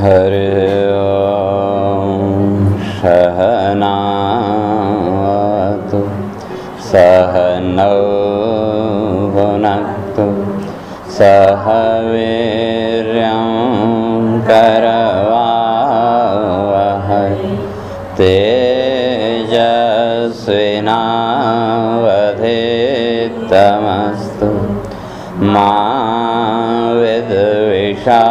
हरि ओम। सहनावतु सहनौ भुनक्तु सह वीर्यं करवावहै तेजस्विनावधीतमस्तु मा विद्विषावहै।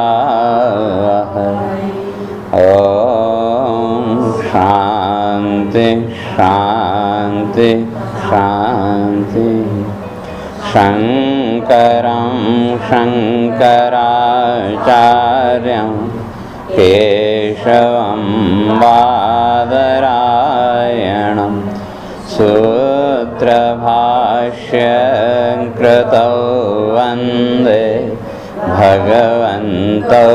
ओम शांति शांति शांति। शंकरं शंकराचार्यं केशवं बादरायणं सूत्रभाष्यं कृतौ वन्दे भगवन्तौ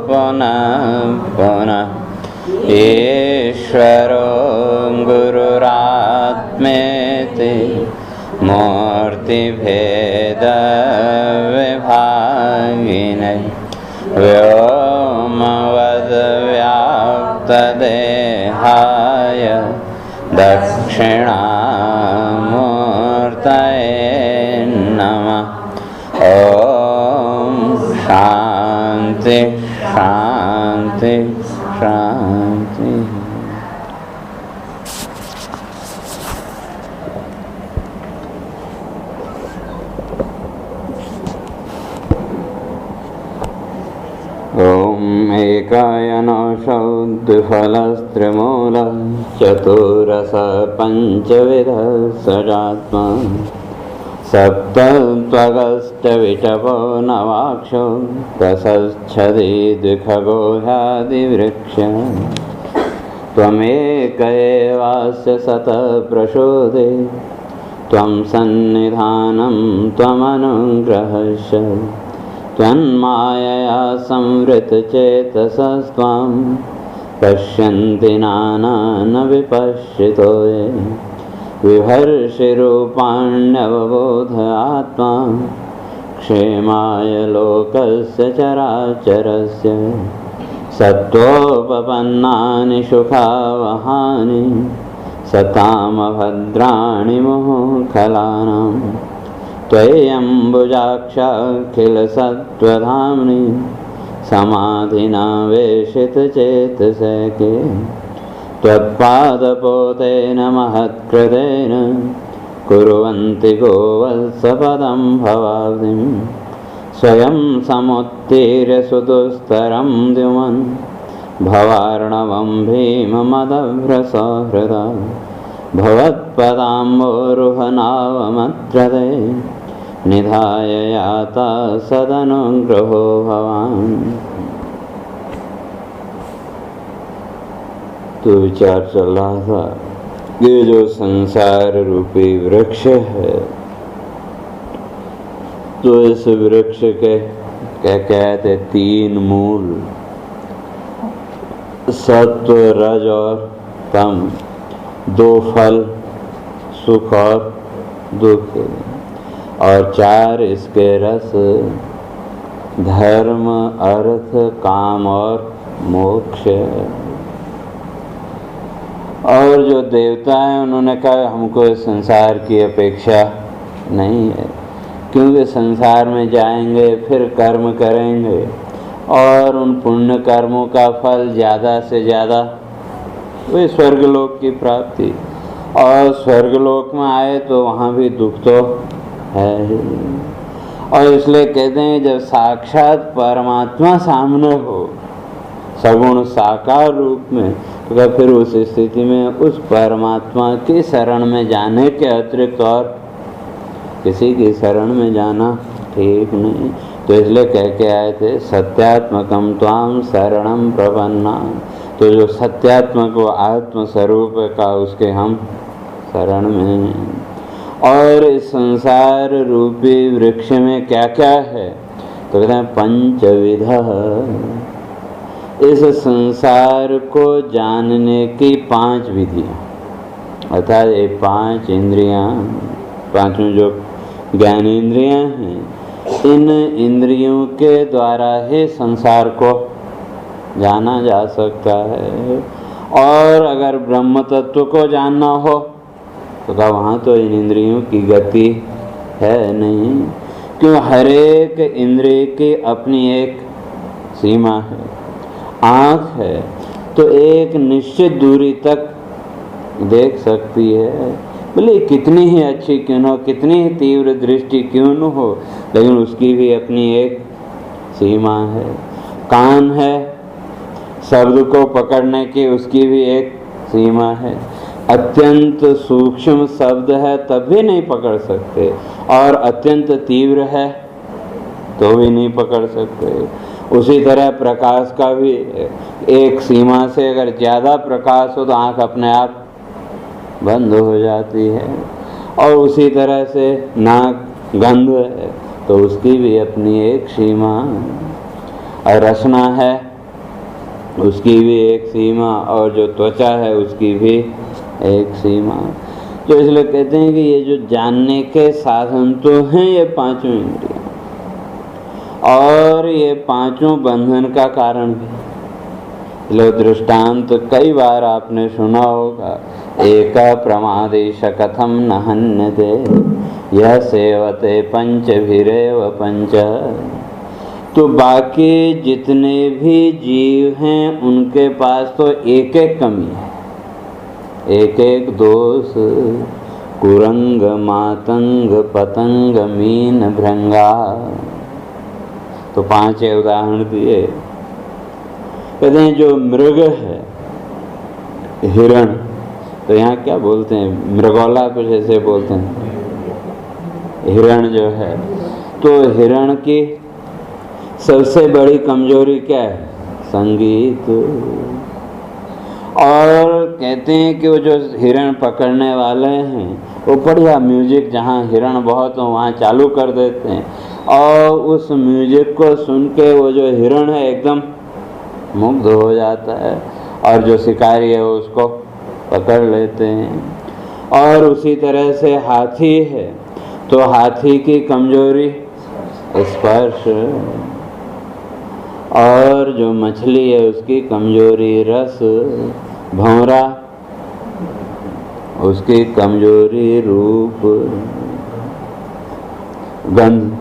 पुनः पुनः। ईश्वरो गुरुरात्मेति मूर्तिभेदविभागिने व्योमवद्व्याप्तदेहाय दक्षिणामूर्तये नमः। ओम शांति शांति शांति। ओम एकायनो द्विफलस्त्रिमूलः चतुरस पंचविध सजात्मा सप्तत्वगष्टविटपो नवाक्षो दशच्छदी द्विखगोह्यादिवृक्ष त्वमेक एवास्य सतप्रसोदे त्वं सन्निधानं त्वमनुग्रहश्च त्वन्मायया संवृतचेतसस्त्वां पश्यन्ति नानान विपश्चितो ये विभर्षिरूपाण्यवबोध आत्मा क्षेमाय लोकस्य चराचरस्य सत्त्वोपपन्नानि सुखावहानि सतामभद्राणि मुहुखलानां त्वय्यम्बुजाक्षाखिलसत्त्वधाम्नि समाधिना वेशितचेतसके त्वत्पादपोतेन महत्कृतेन कुर्वन्ति गोवत्सपदं भवाब्धिं स्वयं समुत्तीर्य सुदुस्तरं द्युमन् भवार्णवं भीममदभ्रसहृदा भवत्पदाम्बोरुहनावमत्रते निधाय याता सदनुग्रहो भवान्। तो विचार चल रहा था, ये जो संसार रूपी वृक्ष है, तो इस वृक्ष के क्या कहते तीन मूल सत्व रज और तम, दो फल सुख और दुख, और चार इसके रस धर्म अर्थ काम और मोक्ष। और जो देवता हैं उन्होंने कहा हमको इस संसार की अपेक्षा नहीं है, क्योंकि संसार में जाएंगे फिर कर्म करेंगे और उन पुण्य कर्मों का फल ज़्यादा से ज़्यादा वही स्वर्गलोक की प्राप्ति, और स्वर्गलोक में आए तो वहाँ भी दुख तो है ही। और इसलिए कहते हैं जब साक्षात परमात्मा सामने हो सगुण साकार रूप में, तो फिर उस स्थिति में उस परमात्मा की शरण में जाने के अतिरिक्त और किसी की शरण में जाना ठीक नहीं। तो इसलिए कह के आए थे सत्यात्मकम त्वाम शरणम प्रपन्ना, तो जो सत्यात्मक वो आत्म स्वरूप का उसके हम शरण में। और इस संसार रूपी वृक्ष में क्या क्या है, तो कहते हैं पंचविध। इस संसार को जानने की 5 विधियाँ, अर्थात ये 5 इंद्रियाँ, 5 जो ज्ञानेंद्रियाँ हैं, इन इंद्रियों के द्वारा ही संसार को जाना जा सकता है। और अगर ब्रह्म तत्व को जानना हो तो क्या वहाँ तो इन इंद्रियों की गति है नहीं, क्यों हर एक इंद्रिय की अपनी एक सीमा है। आँख है तो एक निश्चित दूरी तक देख सकती है, बोले कितनी ही अच्छी क्यों न हो, कितनी ही तीव्र दृष्टि क्यों न हो, लेकिन उसकी भी अपनी एक सीमा है। कान है शब्द को पकड़ने की, उसकी भी एक सीमा है। अत्यंत सूक्ष्म शब्द है तब भी नहीं पकड़ सकते, और अत्यंत तीव्र है तो भी नहीं पकड़ सकते। उसी तरह प्रकाश का भी एक सीमा से अगर ज़्यादा प्रकाश हो तो आँख अपने आप बंद हो जाती है। और उसी तरह से नाक गंध है तो उसकी भी अपनी एक सीमा, और रसना है उसकी भी एक सीमा, और जो त्वचा है उसकी भी एक सीमा। तो इसलिए कहते हैं कि ये जो जानने के साधन तो हैं ये पांचों इंद्रियां, और ये पांचों बंधन का कारण भी। लो दृष्टांत कई बार आपने सुना होगा, एक प्रमादेश कथम न हन्यते यह सेवते पंचभिरेव पंच। तो बाकी जितने भी जीव हैं उनके पास तो एक एक कमी है, एक एक दोष। कुरंग मातंग पतंग मीन भृंगा, तो 5 उदाहरण दिए। कहते हैं जो मृग है हिरण, तो यहाँ क्या बोलते हैं, मृगौला कुछ ऐसे बोलते हैं। हिरण जो है, तो हिरण की सबसे बड़ी कमजोरी क्या है, संगीत। और कहते हैं कि वो जो हिरण पकड़ने वाले हैं वो बढ़िया म्यूजिक, जहाँ हिरण बहुत हो वहाँ चालू कर देते हैं, और उस म्यूजिक को सुन के वो जो हिरण है एकदम मुग्ध हो जाता है, और जो शिकारी है उसको पकड़ लेते हैं। और उसी तरह से हाथी है, तो हाथी की कमजोरी स्पर्श, और जो मछली है उसकी कमजोरी रस, भंवरा उसकी कमजोरी रूप गंध,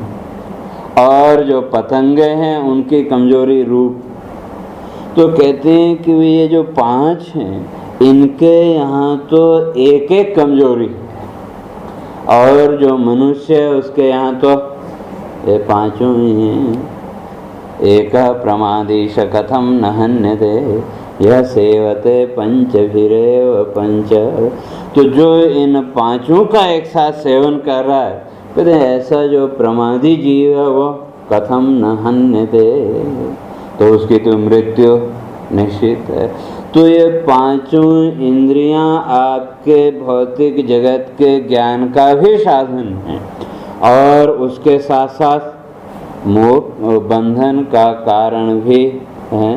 और जो पतंगे हैं उनकी कमजोरी रूप। तो कहते हैं कि ये जो 5 हैं इनके यहाँ तो एक एक कमजोरी, और जो मनुष्य है उसके यहाँ तो ये 5 ही हैं। एक प्रमादीश कथम न हन्यते यह सेवते पंचभिरेव पंच। तो जो इन 5 का एक साथ सेवन कर रहा है, कहते हैं ऐसा जो प्रमादी जीव है वो कथम न हन्यते, तो उसकी तो मृत्यु निश्चित है। तो ये 5 इंद्रियां आपके भौतिक जगत के ज्ञान का भी साधन है, और उसके साथ साथ मोह बंधन का कारण भी है।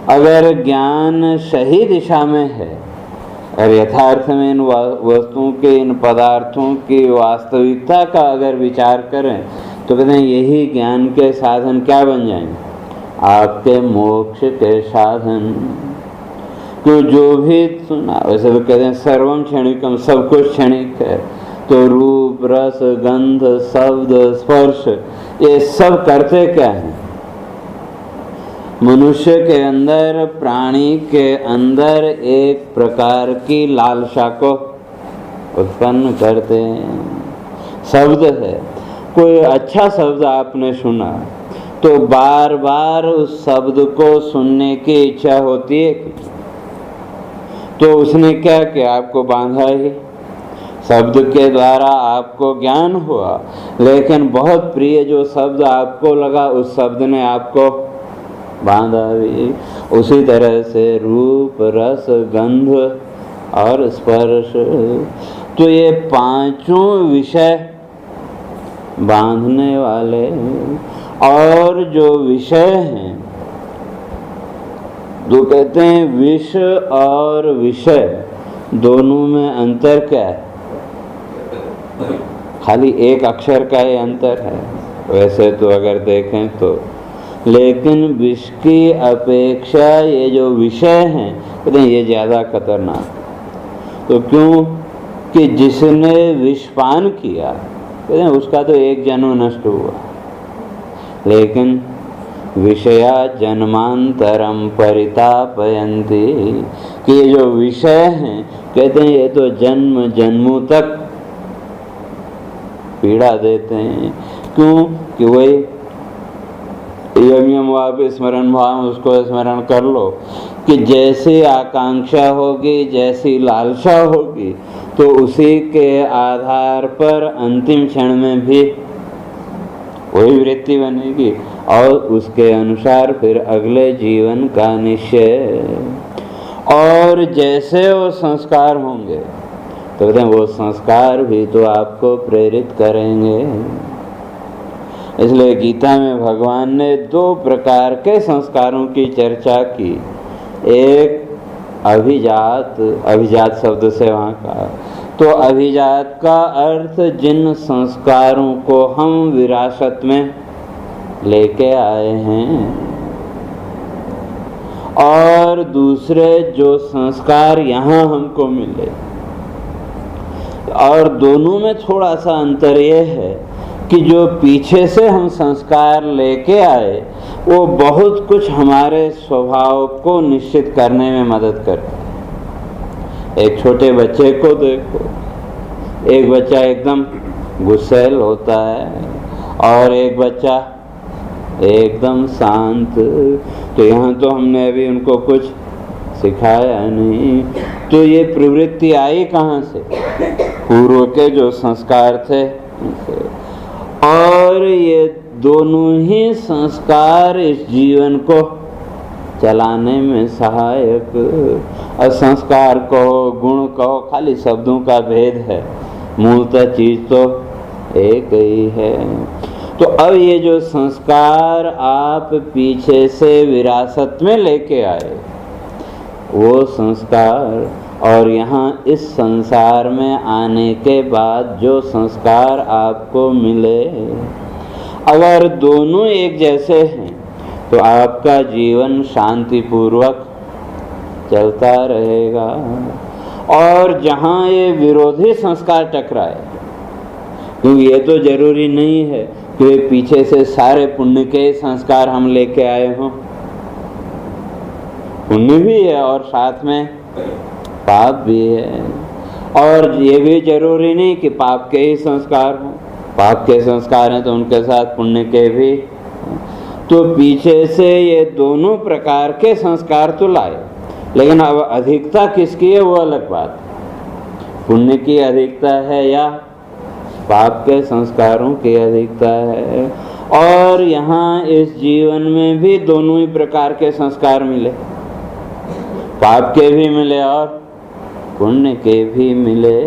अगर ज्ञान सही दिशा में है और यथार्थ में इन वस्तुओं के, इन पदार्थों की वास्तविकता का अगर विचार करें, तो कहते हैं यही ज्ञान के साधन क्या बन जाएंगे, आपके मोक्ष के साधन। क्यों जो भी सुना, वैसे तो कहते हैं सर्वम क्षणिकम, सब कुछ क्षणिक है। तो रूप रस गंध शब्द स्पर्श ये सब करते क्या है, मनुष्य के अंदर, प्राणी के अंदर एक प्रकार की लालसा को उत्पन्न करते हैं। शब्द है, कोई अच्छा शब्द आपने सुना तो बार बार उस शब्द को सुनने की इच्छा होती है, तो उसने क्या किया, आपको बांधा ही। शब्द के द्वारा आपको ज्ञान हुआ, लेकिन बहुत प्रिय जो शब्द आपको लगा उस शब्द ने आपको बांधा भी। उसी तरह से रूप रस गंध और स्पर्श, तो ये 5 विषय बांधने वाले। और जो विषय हैं, जो कहते हैं विष और विषय दोनों में अंतर क्या है, खाली एक अक्षर का ही अंतर है। वैसे तो अगर देखें तो लेकिन विष की अपेक्षा ये जो विषय हैं कहते हैं ये ज़्यादा खतरनाक। तो क्यों कि जिसने विषपान किया कहते हैं उसका तो एक जन्म नष्ट हुआ, लेकिन विषया जन्मांतरम परितापयन्ति कि ये जो विषय हैं कहते हैं ये तो जन्म जन्मों तक पीड़ा देते हैं। क्यों कि वही यम वाप स्मरण भाव उसको स्मरण कर लो कि जैसी आकांक्षा होगी, जैसी लालसा होगी, तो उसी के आधार पर अंतिम क्षण में भी वही वृत्ति बनेगी और उसके अनुसार फिर अगले जीवन का निश्चय। और जैसे वो संस्कार होंगे तो कहते हैं वो संस्कार भी तो आपको प्रेरित करेंगे। इसलिए गीता में भगवान ने 2 प्रकार के संस्कारों की चर्चा की। एक अभिजात, अभिजात शब्द से वहाँ का, तो अभिजात का अर्थ जिन संस्कारों को हम विरासत में लेके आए हैं, और दूसरे जो संस्कार यहाँ हमको मिले। और दोनों में थोड़ा सा अंतर ये है कि जो पीछे से हम संस्कार लेके आए वो बहुत कुछ हमारे स्वभाव को निश्चित करने में मदद करते। एक छोटे बच्चे को देखो, एक बच्चा एकदम गुस्सैल होता है और एक बच्चा एकदम शांत। तो यहाँ तो हमने अभी उनको कुछ सिखाया नहीं, तो ये प्रवृत्ति आई कहाँ से? पूर्व के जो संस्कार थे। और ये दोनों ही संस्कार इस जीवन को चलाने में सहायक। और संस्कार कहो, गुण कहो, खाली शब्दों का भेद है, मूलतः चीज तो एक ही है। तो अब ये जो संस्कार आप पीछे से विरासत में लेके आए, वो संस्कार और यहाँ इस संसार में आने के बाद जो संस्कार आपको मिले, अगर दोनों एक जैसे हैं तो आपका जीवन शांतिपूर्वक चलता रहेगा। और जहाँ ये विरोधी संस्कार टकराए, क्योंकि ये तो जरूरी नहीं है कि पीछे से सारे पुण्य के संस्कार हम लेके आए हों, पुण्य भी है और साथ में पाप भी है। और ये भी जरूरी नहीं कि पाप के ही संस्कार हों, पाप के संस्कार हैं तो उनके साथ पुण्य के भी। तो पीछे से ये दोनों प्रकार के संस्कार तो लाए, लेकिन अब अधिकता किसकी है वो अलग बात। पुण्य की अधिकता है या पाप के संस्कारों की अधिकता है। और यहाँ इस जीवन में भी दोनों ही प्रकार के संस्कार मिले, पाप के भी मिले और पुण्य के भी मिले।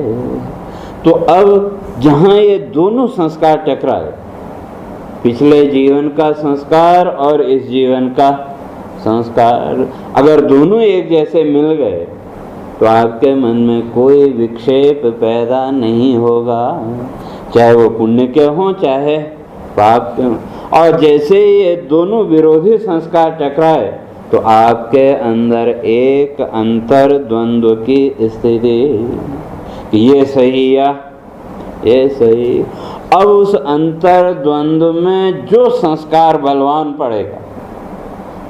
तो अब जहाँ ये दोनों संस्कार टकराए, पिछले जीवन का संस्कार और इस जीवन का संस्कार, अगर दोनों एक जैसे मिल गए तो आपके मन में कोई विक्षेप पैदा नहीं होगा, चाहे वो पुण्य के हों चाहे पाप के हों। और जैसे ही ये दोनों विरोधी संस्कार टकराए तो आपके अंदर एक अंतर द्वंद्व की स्थिति कि ये सही या ये सही। अब उस अंतर द्वंद्व में जो संस्कार बलवान पड़ेगा,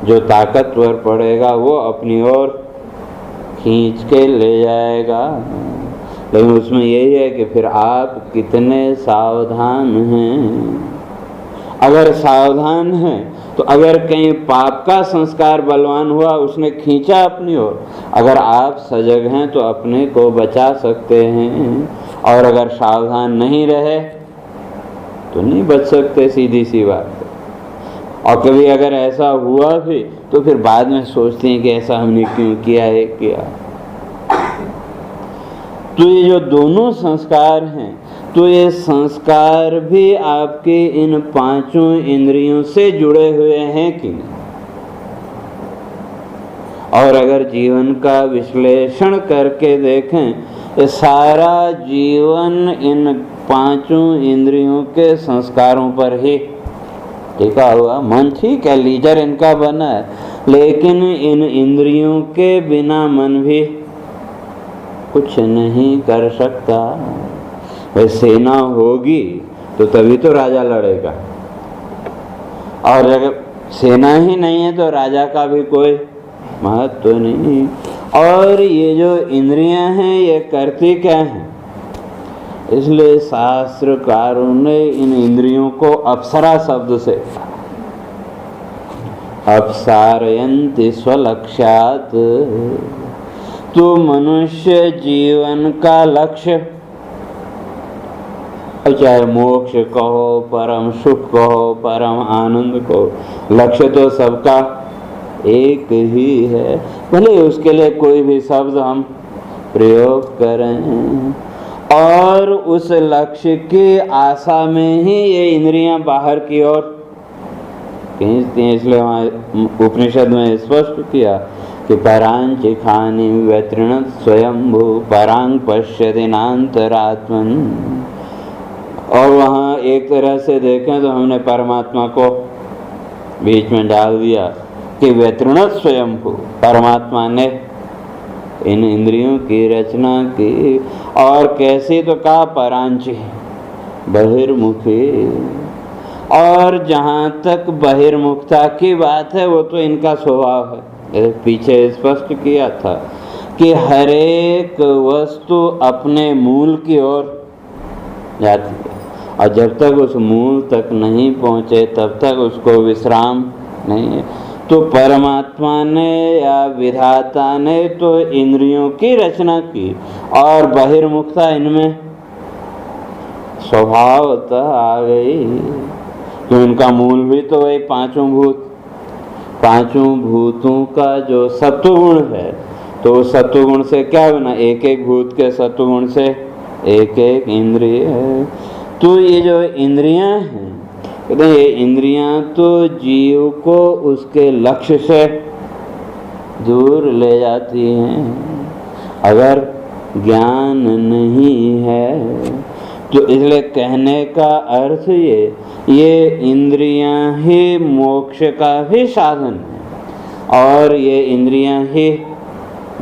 जो ताकतवर पड़ेगा, वो अपनी ओर खींच के ले जाएगा। लेकिन उसमें यही है कि फिर आप कितने सावधान हैं। अगर सावधान हैं तो अगर कहीं पाप का संस्कार बलवान हुआ, उसने खींचा अपनी ओर, अगर आप सजग हैं तो अपने को बचा सकते हैं। और अगर सावधान नहीं रहे तो नहीं बच सकते, सीधी सी बात है। और कभी अगर ऐसा हुआ भी तो फिर बाद में सोचते हैं कि ऐसा हमने क्यों किया है किया। तो ये जो दोनों संस्कार हैं, तो ये संस्कार भी आपके इन पांचों इंद्रियों से जुड़े हुए हैं कि नहीं। और अगर जीवन का विश्लेषण करके देखें तो सारा जीवन इन पांचों इंद्रियों के संस्कारों पर ही टिका हुआ मन ठीक है, लीजर इनका बना है, लेकिन इन इंद्रियों के बिना मन भी कुछ नहीं कर सकता। भाई सेना होगी तो तभी तो राजा लड़ेगा, और अगर सेना ही नहीं है तो राजा का भी कोई महत्व तो नहीं। और ये जो इंद्रियां हैं ये करती क्या हैं? इसलिए शास्त्रकारों ने इन इंद्रियों को अप्सरा शब्द से, अपसारयन्ति स्वलक्ष्यात्, तो मनुष्य जीवन का लक्ष्य, चाहे मोक्ष कहो, परम सुख कहो, परम आनंद कहो, लक्ष्य तो सबका एक ही है। भले उसके लिए कोई भी शब्द हम प्रयोग करें, और उस लक्ष्य की आशा में ही ये इंद्रियां बाहर की ओर खींचती हैं। इसलिए वहाँ उपनिषद में स्पष्ट किया कि परांचिखानि व्यतृणत् स्वयंभू परांग पश्यति नान्तरात्मन। और वहाँ एक तरह से देखें तो हमने परमात्मा को बीच में डाल दिया कि व्यतृणत् स्वयंभू, परमात्मा ने इन इंद्रियों की रचना की। और कैसी? तो कहा परांची, बहिर्मुखी। और जहाँ तक बहिर्मुखता की बात है वो तो इनका स्वभाव है, पीछे स्पष्ट किया था कि हर एक वस्तु अपने मूल की ओर जाती है, और जब तक उस मूल तक नहीं पहुँचे तब तक उसको विश्राम नहीं है। तो परमात्मा ने या विधाता ने तो इंद्रियों की रचना की, और बहिर्मुखता इनमें स्वभावतः आ गई। तो इनका मूल भी तो वही पांचों भूत, पांचों भूतों का जो सत्वगुण है, तो सत्वगुण से क्या बना? एक एक भूत के सत्वगुण से एक एक इंद्रिय है। तो ये जो इंद्रियां हैं, कहते हैं ये इंद्रियां तो जीव को उसके लक्ष्य से दूर ले जाती हैं। अगर ज्ञान नहीं है तो इसलिए कहने का अर्थ ये इंद्रियां ही मोक्ष का भी साधन है, और ये इंद्रियां ही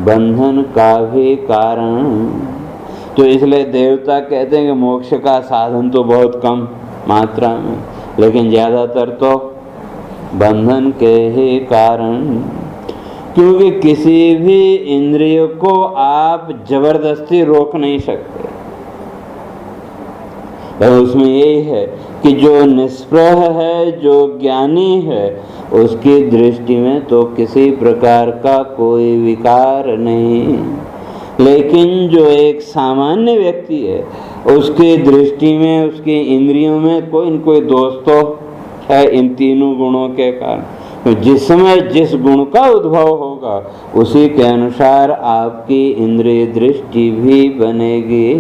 बंधन का भी कारण। तो इसलिए देवता कहते हैं कि मोक्ष का साधन तो बहुत कम मात्रा में, लेकिन ज़्यादातर तो बंधन के ही कारण। क्योंकि किसी भी इंद्रिय को आप जबरदस्ती रोक नहीं सकते। तो उसमें यही है कि जो निष्प्रह है, जो ज्ञानी है, उसकी दृष्टि में तो किसी प्रकार का कोई विकार नहीं। लेकिन जो एक सामान्य व्यक्ति है, उसकी दृष्टि में, उसकी इंद्रियों में कोई न कोई दोष तो है इन तीनों गुणों के कारण। तो जिस समय जिस गुण का उद्भव होगा उसी के अनुसार आपकी इंद्रिय दृष्टि भी बनेगी।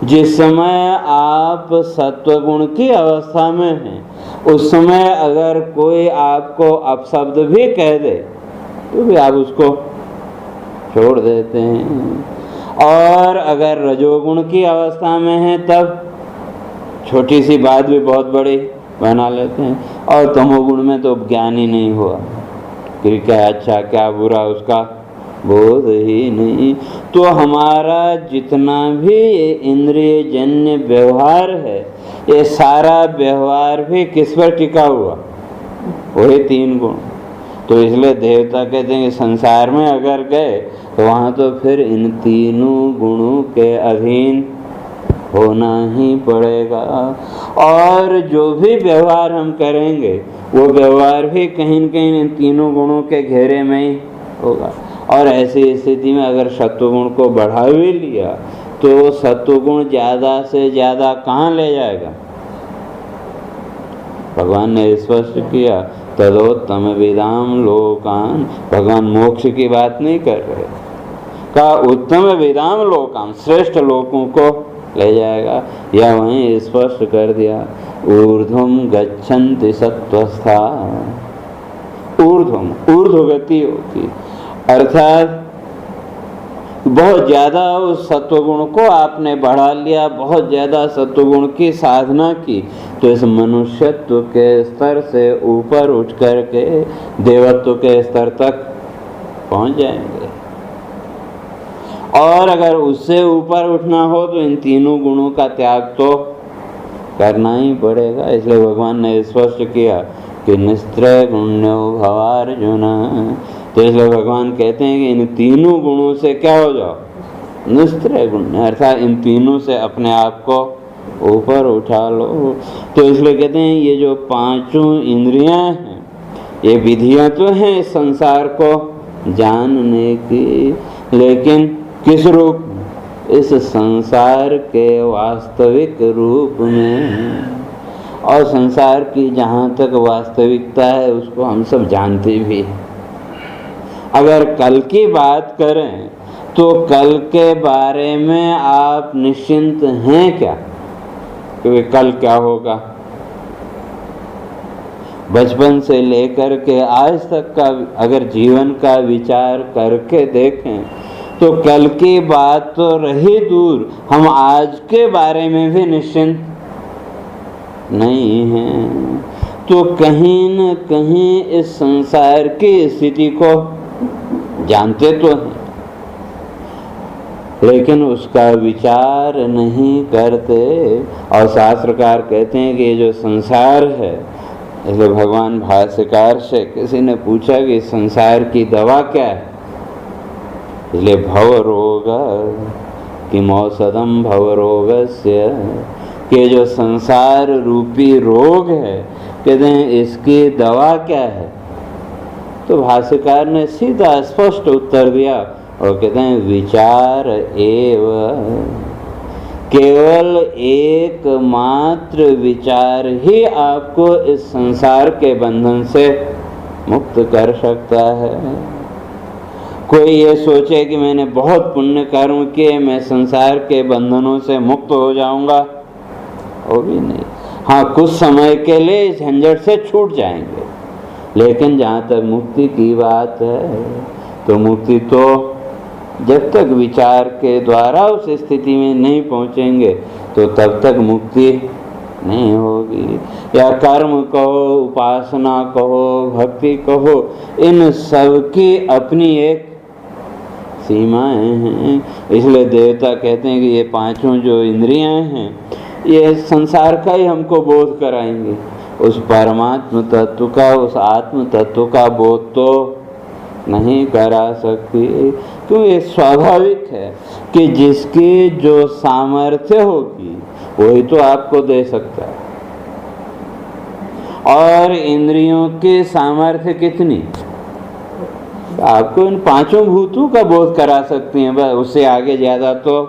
जिस समय आप सत्वगुण की अवस्था में हैं, उस समय अगर कोई आपको अपशब्द भी कह दे तो भी आप उसको छोड़ देते हैं। और अगर रजोगुण की अवस्था में है तब छोटी सी बात भी बहुत बड़ी बना लेते हैं, और तमोगुण में तो ज्ञान ही नहीं हुआ कि क्या अच्छा क्या बुरा उसका बोध ही नहीं। तो हमारा जितना भी ये इंद्रिय जन्य व्यवहार है, ये सारा व्यवहार भी किस पर टिका हुआ? वही तीन गुण। तो इसलिए देवता कहते हैं कि संसार में अगर गए तो वहाँ तो फिर इन तीनों गुणों के अधीन होना ही पड़ेगा। और जो भी व्यवहार हम करेंगे वो व्यवहार भी कहीं न कहीं इन तीनों गुणों के घेरे में ही होगा। और ऐसी स्थिति में अगर सत्वगुण को बढ़ा भी लिया तो सत्वगुण ज़्यादा से ज़्यादा कहाँ ले जाएगा? भगवान ने स्पष्ट किया तदोत्तम विदाम लोकान। भगवान मोक्ष की बात नहीं कर रहे, का उत्तम विदाम लोकान, श्रेष्ठ लोकों को ले जाएगा। या वहीं स्पष्ट कर दिया ऊर्ध्वम गच्छन्ति सत्वस्था। ऊर्ध्वम, ऊर्ध्व गति होती, अर्थात बहुत ज़्यादा उस सत्वगुण को आपने बढ़ा लिया, बहुत ज़्यादा सत्वगुण की साधना की, तो इस मनुष्यत्व के स्तर से ऊपर उठ कर के देवत्व के स्तर तक पहुंच जाएंगे। और अगर उससे ऊपर उठना हो तो इन तीनों गुणों का त्याग तो करना ही पड़ेगा। इसलिए भगवान ने स्पष्ट किया कि निस्त्रय गुण्यो भवार्जुन। तो इसलिए भगवान कहते हैं कि इन तीनों गुणों से क्या हो जाओ, निस्त्रय गुण, अर्थात इन तीनों से अपने आप को ऊपर उठा लो। तो इसलिए कहते हैं ये जो पांचों इंद्रियां हैं, ये विधियां तो हैं इस संसार को जानने की, लेकिन किस रूप, इस संसार के वास्तविक रूप में। और संसार की जहाँ तक वास्तविकता है उसको हम सब जानते भी हैं। अगर कल की बात करें तो कल के बारे में आप निश्चिंत हैं क्या, क्योंकि कल क्या होगा? बचपन से लेकर के आज तक का अगर जीवन का विचार करके देखें तो कल की बात तो रही दूर, हम आज के बारे में भी निश्चिंत नहीं हैं। तो कहीं न कहीं इस संसार की स्थिति को जानते तो हैं, लेकिन उसका विचार नहीं करते। और शास्त्रकार कहते हैं कि ये जो संसार है, इसलिए भगवान भाष्यकार से किसी ने पूछा कि संसार की दवा क्या है, इसलिए भव रोग किमौषधम भव रोगस्य, कि जो संसार रूपी रोग है, कहते हैं इसकी दवा क्या है? तो भाष्यकार ने सीधा स्पष्ट उत्तर दिया और कहते हैं विचार एव, केवल एकमात्र विचार ही आपको इस संसार के बंधन से मुक्त कर सकता है। कोई ये सोचे कि मैंने बहुत पुण्य कर्म किए, मैं संसार के बंधनों से मुक्त हो जाऊंगा, वो भी नहीं। हाँ, कुछ समय के लिए इस झंझट से छूट जाएंगे, लेकिन जहाँ तक मुक्ति की बात है तो मुक्ति तो जब तक विचार के द्वारा उस स्थिति में नहीं पहुँचेंगे तो तब तक मुक्ति नहीं होगी। या कर्म कहो, उपासना कहो, भक्ति कहो, इन सब की अपनी एक सीमाएं हैं। इसलिए देवता कहते हैं कि ये पांचों जो इंद्रियां हैं ये संसार का ही हमको बोध कराएंगे, उस परमात्म तत्व का, उस आत्म तत्व का बोध तो नहीं करा सकती। क्यों? ये स्वाभाविक है कि जिसकी जो सामर्थ्य होगी वही तो आपको दे सकता है। और इंद्रियों की सामर्थ्य कितनी? आपको इन पांचों भूतों का बोध करा सकती हैं, बस उससे आगे ज्यादा तो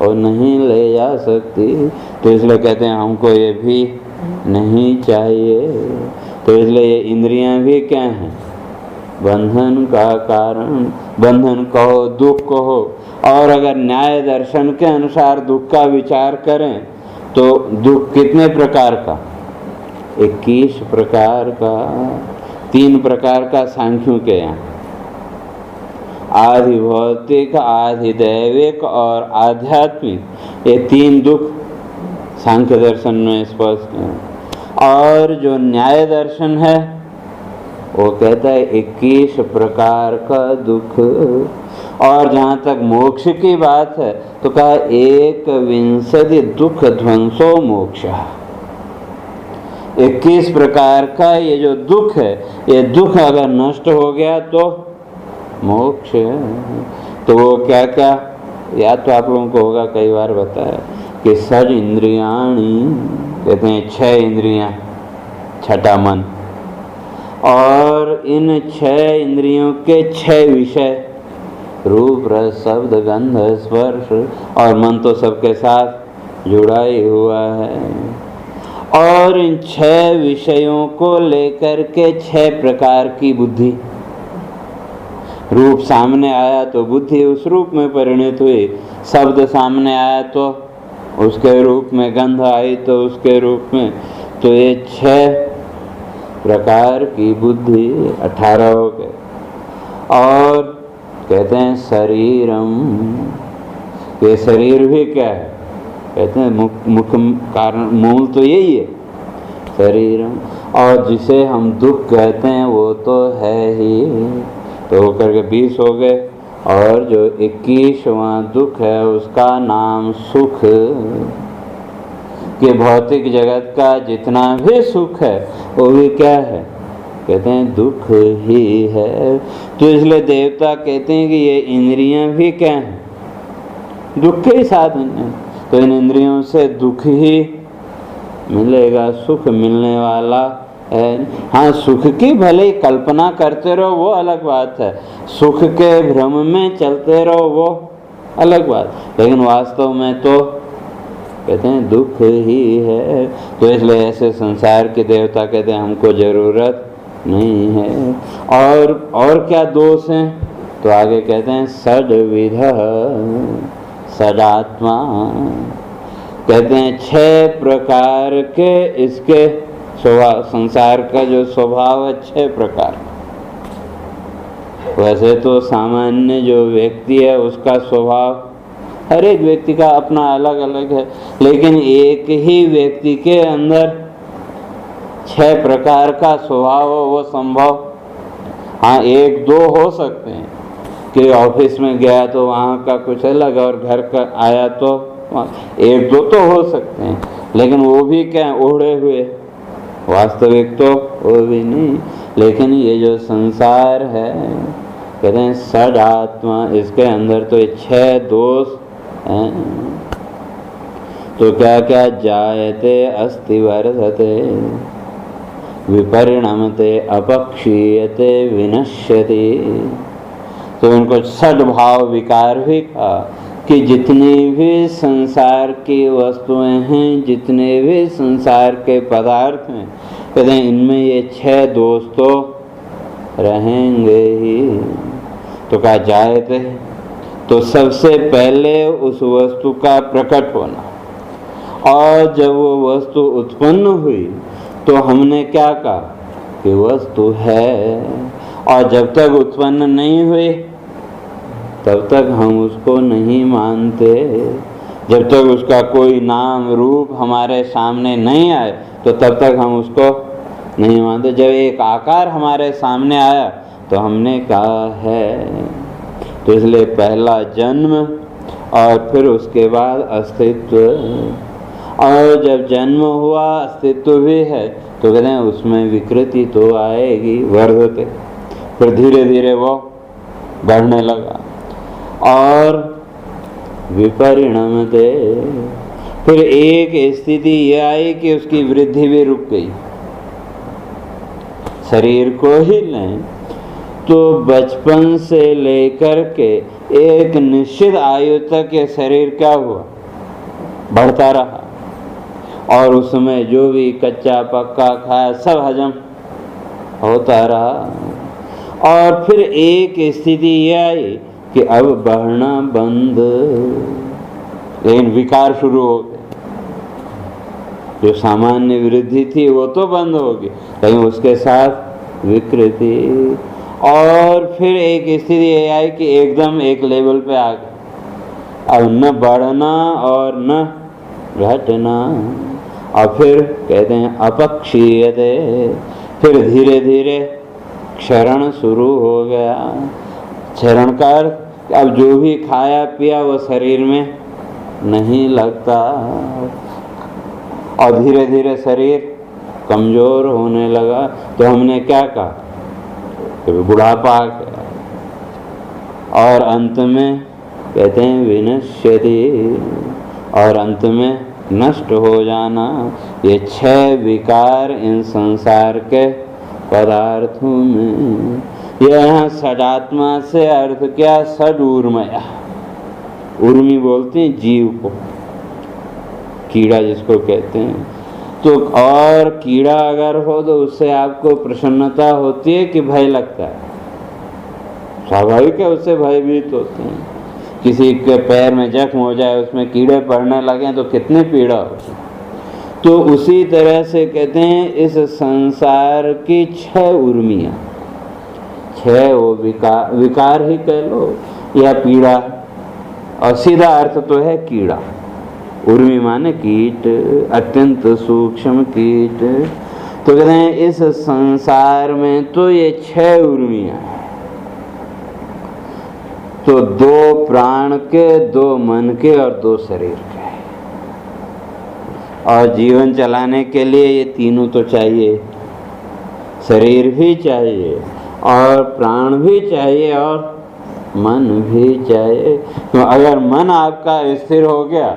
और नहीं ले जा सकती। तो इसलिए कहते हैं हमको ये भी नहीं चाहिए। तो इसलिए ये इंद्रियां भी क्या हैं? बंधन का कारण। बंधन कहो, दुख कहो। और अगर न्याय दर्शन के अनुसार दुख का विचार करें तो दुख कितने प्रकार का? 21 प्रकार का। 3 प्रकार का सांख्यों के यहाँ, आधि भौतिक, आधि दैविक और आध्यात्मिक, ये 3 दुख सांख्य दर्शन में स्पष्ट है। और जो न्याय दर्शन है वो कहता है 21 प्रकार का दुख। और जहाँ तक मोक्ष की बात है तो कहा 21 दुख ध्वंसो मोक्ष। 21 प्रकार का ये जो दुख है, ये दुख अगर नष्ट हो गया तो मोक्ष है। तो वो क्या क्या, या तो आप लोगों को होगा कई बार बताया कि षड इंद्रियाणि, कहते हैं 6 इंद्रियां, छठा मन। और इन 6 इंद्रियों के 6 विषय, रूप रस शब्द गंध स्पर्श, और मन तो सबके साथ जुड़ा ही हुआ है। और इन 6 विषयों को लेकर के 6 प्रकार की बुद्धि। रूप सामने आया तो बुद्धि उस रूप में परिणित हुई, शब्द सामने आया तो उसके रूप में, गंध आई तो उसके रूप में। तो ये 6 प्रकार की बुद्धि 18 हो गए। और कहते हैं शरीरम, ये शरीर भी क्या है? कहते हैं मुख्य कारण मूल तो यही है, शरीरम। और जिसे हम दुख कहते हैं वो तो है ही, तो वो करके 20 हो गए। और जो 21वां दुख है उसका नाम सुख, कि भौतिक जगत का जितना भी सुख है वो भी क्या है? कहते हैं दुख ही है। तो इसलिए देवता कहते हैं कि ये इंद्रियां भी क्या हैं? दुख के ही साधन है। तो इन इंद्रियों से दुख ही मिलेगा, सुख मिलने वाला है। हाँ, सुख की भले ही कल्पना करते रहो वो अलग बात है, सुख के भ्रम में चलते रहो वो अलग बात, लेकिन वास्तव में तो कहते हैं दुख ही है। तो इसलिए ऐसे संसार के देवता कहते हैं हमको जरूरत नहीं है। और क्या दोष हैं? तो आगे कहते हैं षड्विध षडात्मा, कहते हैं 6 प्रकार के इसके स्वभाव, संसार का जो स्वभाव है 6 प्रकार। वैसे तो सामान्य जो व्यक्ति है उसका स्वभाव हर एक व्यक्ति का अपना अलग अलग है, लेकिन एक ही व्यक्ति के अंदर 6 प्रकार का स्वभाव हो वो संभव, हाँ 1-2 हो सकते हैं कि ऑफिस में गया तो वहाँ का कुछ अलग और घर का आया तो 1-2 तो हो सकते हैं, लेकिन वो भी क्या ओढ़े हुए, वास्तविक तो वो भी नहीं। लेकिन ये जो संसार है कहते हैं षड आत्मा, इसके अंदर तो 6 दोष हैं। तो क्या क्या? जायते अस्ति वर्धते विपरिणमते अपक्षीयते विनश्यति। तो उनको षड्भाव विकार भी कहा कि जितनी भी संसार की वस्तुएं हैं, जितने भी संसार के पदार्थ हैं, कहते हैं इनमें ये 6 दोष तो रहेंगे ही। तो कहा जायते, तो सबसे पहले उस वस्तु का प्रकट होना, और जब वो वस्तु उत्पन्न हुई तो हमने क्या कहा कि वस्तु है, और जब तक उत्पन्न नहीं हुई तब तक हम उसको नहीं मानते। जब तक उसका कोई नाम रूप हमारे सामने नहीं आए तो तब तक हम उसको नहीं मानते। जब एक आकार हमारे सामने आया तो हमने कहा है। तो इसलिए पहला जन्म और फिर उसके बाद अस्तित्व, और जब जन्म हुआ अस्तित्व भी है तो कहते हैं उसमें विकृति तो आएगी, वर्धते, फिर धीरे धीरे वो बढ़ने लगा, और विपरिणमते, फिर एक स्थिति ये आई कि उसकी वृद्धि भी रुक गई। शरीर को ही लें तो बचपन से लेकर के एक निश्चित आयु तक ये शरीर क्या हुआ? बढ़ता रहा, और उसमें जो भी कच्चा पक्का खाया सब हजम होता रहा। और फिर एक स्थिति ये आई कि अब बढ़ना बंद, लेकिन विकार शुरू हो गए। जो सामान्य वृद्धि थी वो तो बंद होगी, लेकिन उसके साथ विकृति। और फिर एक स्थिति ये आई कि एकदम एक लेवल पे आ गए, अब न बढ़ना और न घटना। और फिर कहते हैं अपक्षीयते, फिर धीरे धीरे क्षरण शुरू हो गया। क्षरण का अर्थ अब जो भी खाया पिया वो शरीर में नहीं लगता, और धीरे धीरे शरीर कमजोर होने लगा। तो हमने क्या कहा कि बुढ़ापा आ गया, और अंत में कहते हैं विनश्यति, और अंत में नष्ट हो जाना। ये 6 विकार इन संसार के पदार्थों में। यह यहाँ षडात्मा से अर्थ क्या? षड ऊर्मया, उर्मी बोलते हैं जीव को, कीड़ा जिसको कहते हैं। तो और कीड़ा अगर हो तो उससे आपको प्रसन्नता होती है कि भय लगता है? स्वाभाविक है, उससे भयभीत होते हैं। किसी के पैर में जख्म हो जाए, उसमें कीड़े पड़ने लगे तो कितनी पीड़ा होती है। तो उसी तरह से कहते हैं इस संसार की 6 उर्मियाँ, क्षय वो विकार ही कह लो या पीड़ा, और सीधा अर्थ तो है कीड़ा। उर्मी माने कीट, अत्यंत सूक्ष्म कीट। तो कहते हैं इस संसार में तो ये 6 उर्मियां हैं, तो 2 प्राण के, 2 मन के और 2 शरीर के, और जीवन चलाने के लिए ये तीनों तो चाहिए, शरीर भी चाहिए और प्राण भी चाहिए और मन भी चाहिए। तो अगर मन आपका स्थिर हो गया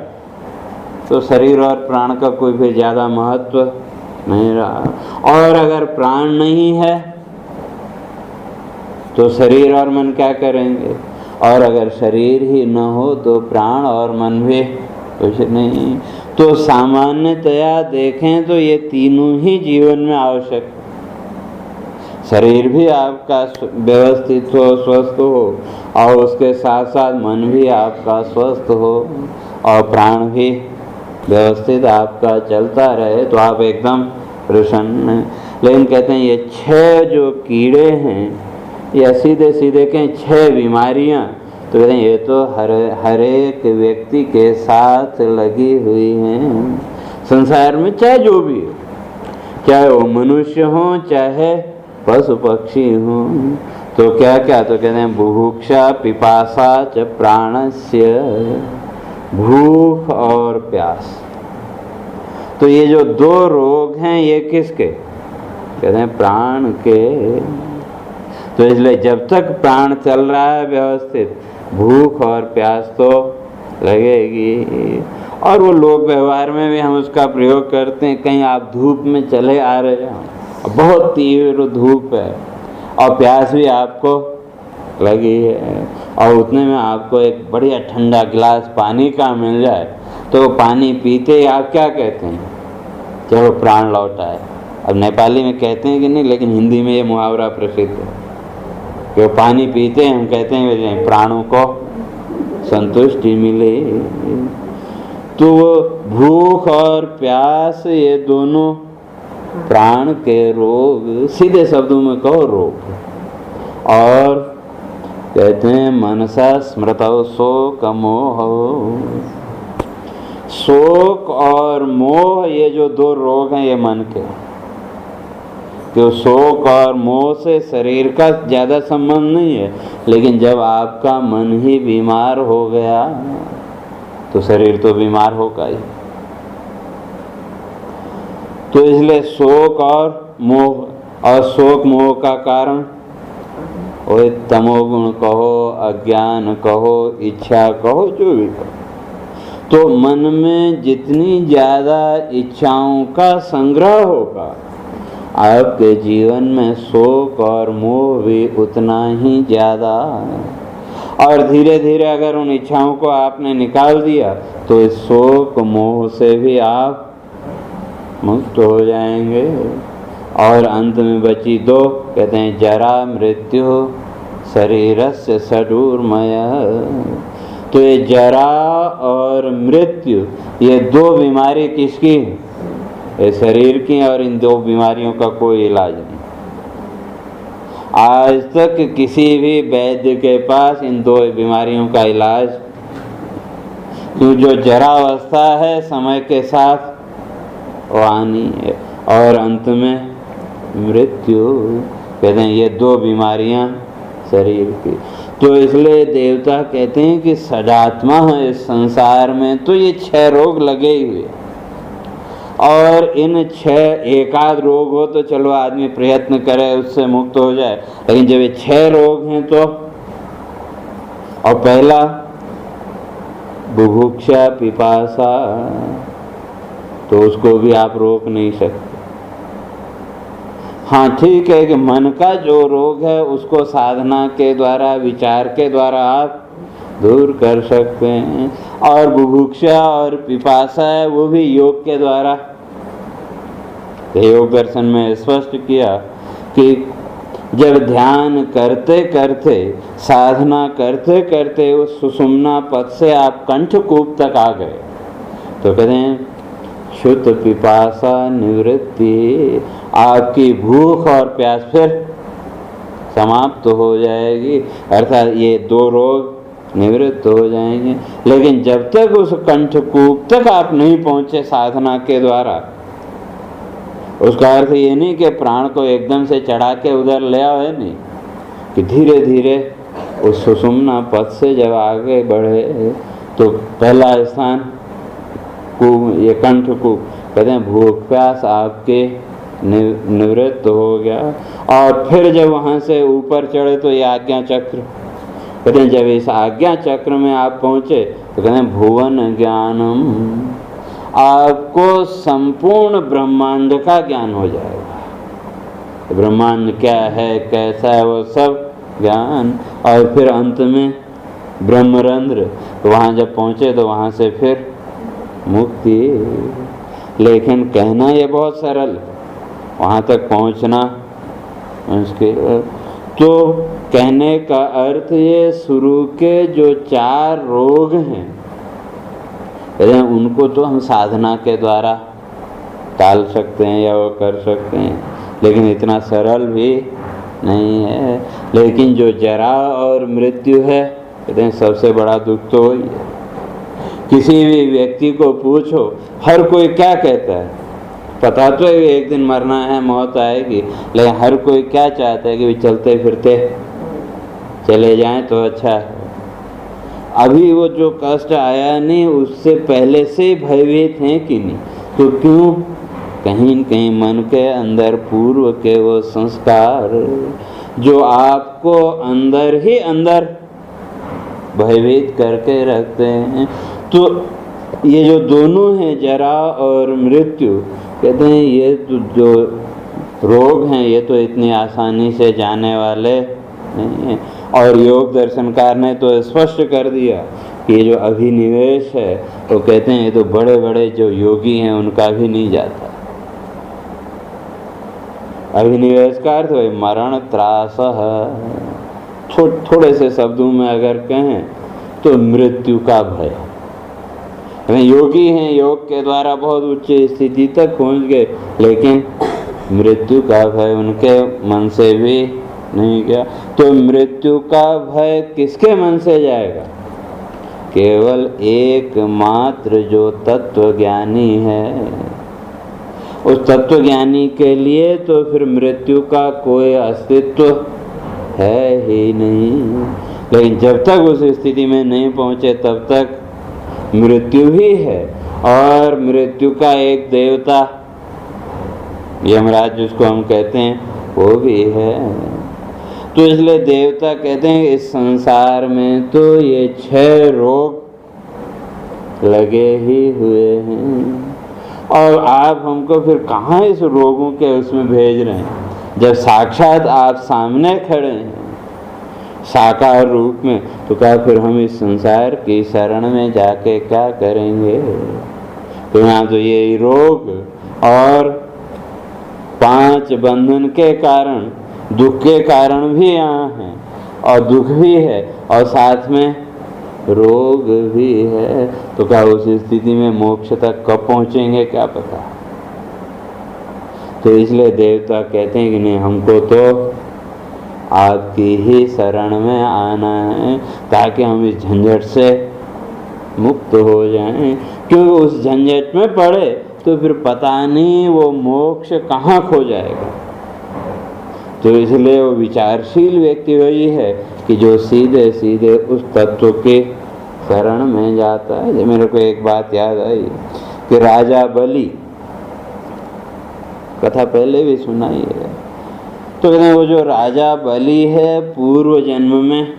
तो शरीर और प्राण का कोई भी ज़्यादा महत्व नहीं रहा, और अगर प्राण नहीं है तो शरीर और मन क्या करेंगे, और अगर शरीर ही न हो तो प्राण और मन भी कुछ नहीं। तो सामान्यतया देखें तो ये तीनों ही जीवन में आवश्यक, शरीर भी आपका व्यवस्थित हो, स्वस्थ हो, और उसके साथ साथ मन भी आपका स्वस्थ हो, और प्राण भी व्यवस्थित आपका चलता रहे, तो आप एकदम प्रसन्न हैं। लेकिन कहते हैं ये 6 जो कीड़े हैं या सीधे सीधे कहें 6 बीमारियां, तो कहते हैं ये तो हर एक व्यक्ति के साथ लगी हुई हैं संसार में, चाहे जो भी हो, चाहे वो मनुष्य हो चाहे पशु पक्षी हो। तो क्या क्या, तो कहते हैं बुभुक्षा पिपासा च प्राणस्य, भूख और प्यास। तो ये जो 2 रोग हैं ये किसके, कहते हैं प्राण के। तो इसलिए जब तक प्राण चल रहा है व्यवस्थित, भूख और प्यास तो लगेगी। और वो लोक व्यवहार में भी हम उसका प्रयोग करते हैं। कहीं आप धूप में चले आ रहे हो, बहुत तीव्र धूप है और प्यास भी आपको लगी है, और उतने में आपको एक बढ़िया ठंडा गिलास पानी का मिल जाए, तो पानी पीते ही आप क्या कहते हैं, चलो प्राण लौटा है। अब नेपाली में कहते हैं कि नहीं, लेकिन हिंदी में ये मुहावरा प्रसिद्ध है कि पानी पीते हैं हम कहते हैं प्राणों को संतुष्टि मिले। तो भूख और प्यास ये दोनों प्राण के रोग, सीधे शब्दों में कहो रोग। और कहते हैं मनसा स्मृतौ शोक मोह, शोक और मोह ये जो 2 रोग हैं ये मन के। तो शोक और मोह से शरीर का ज़्यादा संबंध नहीं है, लेकिन जब आपका मन ही बीमार हो गया तो शरीर तो बीमार होगा ही। तो इसलिए शोक और मोह, और शोक मोह का कारण वो तमोगुण कहो, अज्ञान कहो, इच्छा कहो, जो भी कहो। तो मन में जितनी ज़्यादा इच्छाओं का संग्रह होगा, आपके जीवन में शोक और मोह भी उतना ही ज़्यादा। और धीरे धीरे अगर उन इच्छाओं को आपने निकाल दिया तो इस शोक मोह से भी आप मुक्त हो जाएंगे। और अंत में बची 2, कहते हैं जरा मृत्यु शरीरस्य षडूर्मय। तो ये जरा और मृत्यु ये 2 बीमारी किसकी है, ये शरीर की, और इन 2 बीमारियों का कोई इलाज नहीं। आज तक किसी भी वैद्य के पास इन 2 बीमारियों का इलाज, तो जो जरावस्था है समय के साथ वो आनी है, और अंत में मृत्यु। कहते हैं ये 2 बीमारियां शरीर की। तो इसलिए देवता कहते हैं कि सदात्मा है इस संसार में, तो ये 6 रोग लगे हुए, और इन 6 एकाध रोग हो तो चलो आदमी प्रयत्न करे उससे मुक्त हो जाए, लेकिन जब ये 6 रोग हैं तो, और पहला बुभुक्षा पिपासा, तो उसको भी आप रोक नहीं सकते। हाँ ठीक है कि मन का जो रोग है उसको साधना के द्वारा, विचार के द्वारा आप दूर कर सकते हैं, और बुभुक्षा और पिपासा है वो भी योग के द्वारा। योग दर्शन में स्पष्ट किया कि जब ध्यान करते करते, साधना करते करते उस सुषुम्ना पद से आप कंठकूप तक आ गए, तो कहते हैं शुद्ध पिपासा निवृत्ति, आपकी भूख और प्यास फिर समाप्त हो जाएगी, अर्थात ये 2 रोग निवृत्त हो जाएंगे। लेकिन जब तक उस कंठकूप तक आप नहीं पहुंचे साधना के द्वारा, उसका अर्थ ये नहीं कि प्राण को एकदम से चढ़ा के उधर ले आओ, है नहीं, कि धीरे धीरे उस सुषुम्ना पथ से जब आगे बढ़े तो पहला स्थान ये कंठकूप, कहते हैं भूख प्यास आपके निवृत्त हो गया। और फिर जब वहाँ से ऊपर चढ़े तो ये आज्ञा चक्र, कहते हैं जब इस आज्ञा चक्र में आप पहुँचे तो कहते हैं भुवन ज्ञानम, आपको संपूर्ण ब्रह्मांड का ज्ञान हो जाएगा। ब्रह्मांड क्या है, कैसा है, वो सब ज्ञान। और फिर अंत में ब्रह्मरंध्र, तो वहाँ जब पहुँचे तो वहाँ से फिर मुक्ति। लेकिन कहना ये बहुत सरल, वहाँ तक पहुँचना मुश्किल। तो कहने का अर्थ ये शुरू के जो 4 रोग हैं उनको तो हम साधना के द्वारा टाल सकते हैं या वो कर सकते हैं, लेकिन इतना सरल भी नहीं है। लेकिन जो जरा और मृत्यु है, कहते हैं सबसे बड़ा दुख तो वही है। किसी भी व्यक्ति को पूछो, हर कोई क्या कहता है, पता तो है एक दिन मरना है, मौत आएगी, लेकिन हर कोई क्या चाहता है कि चलते फिरते चले जाएं तो अच्छा है। अभी वो जो कष्ट आया नहीं, उससे पहले से ही भयभीत हैं कि नहीं, तो क्यों कहीं न कहीं मन के अंदर पूर्व के वो संस्कार जो आपको अंदर ही अंदर भयभीत करके रखते हैं। तो ये जो दोनों हैं, जरा और मृत्यु, कहते हैं ये तो जो रोग हैं ये तो इतनी आसानी से जाने वाले नहीं हैं। और योग दर्शनकार ने तो स्पष्ट कर दिया कि ये जो अभिनिवेश है, तो कहते हैं ये तो बड़े बड़े जो योगी हैं उनका भी नहीं जाता। अभिनिवेश का अर्थ है मरण त्रास। थोड़े से शब्दों में अगर कहें तो मृत्यु का भय। योगी हैं, योग के द्वारा बहुत उच्च स्थिति तक पहुंच गए, लेकिन मृत्यु का भय उनके मन से भी नहीं गया। तो मृत्यु का भय किसके मन से जाएगा? केवल एकमात्र जो तत्वज्ञानी है, उस तत्वज्ञानी के लिए तो फिर मृत्यु का कोई अस्तित्व है ही नहीं। लेकिन जब तक उस स्थिति में नहीं पहुंचे तब तक मृत्यु ही है। और मृत्यु का एक देवता यमराज जिसको हम कहते हैं वो भी है। तो इसलिए देवता कहते हैं इस संसार में तो ये 6 रोग लगे ही हुए हैं, और आप हमको फिर कहाँ इस रोगों के उसमें भेज रहे हैं, जब साक्षात आप सामने खड़े हैं साकार रूप में। तो क्या फिर हम इस संसार की शरण में जाके क्या करेंगे? तो यहाँ तो ये रोग और 5 बंधन के कारण, दुख के कारण भी यहाँ हैं, और दुख भी है और साथ में रोग भी है। तो क्या उस स्थिति में मोक्ष तक कब पहुँचेंगे क्या पता। तो इसलिए देवता कहते हैं कि नहीं, हमको तो आपकी ही शरण में आना है ताकि हम इस झंझट से मुक्त हो जाएं। क्योंकि उस झंझट में पड़े तो फिर पता नहीं वो मोक्ष कहाँ खो जाएगा। तो इसलिए वो विचारशील व्यक्ति वही है कि जो सीधे सीधे उस तत्व के शरण में जाता है। मेरे को एक बात याद आई कि राजा बलि, कथा पहले भी सुनाई है। तो वो जो राजा बलि है, पूर्व जन्म में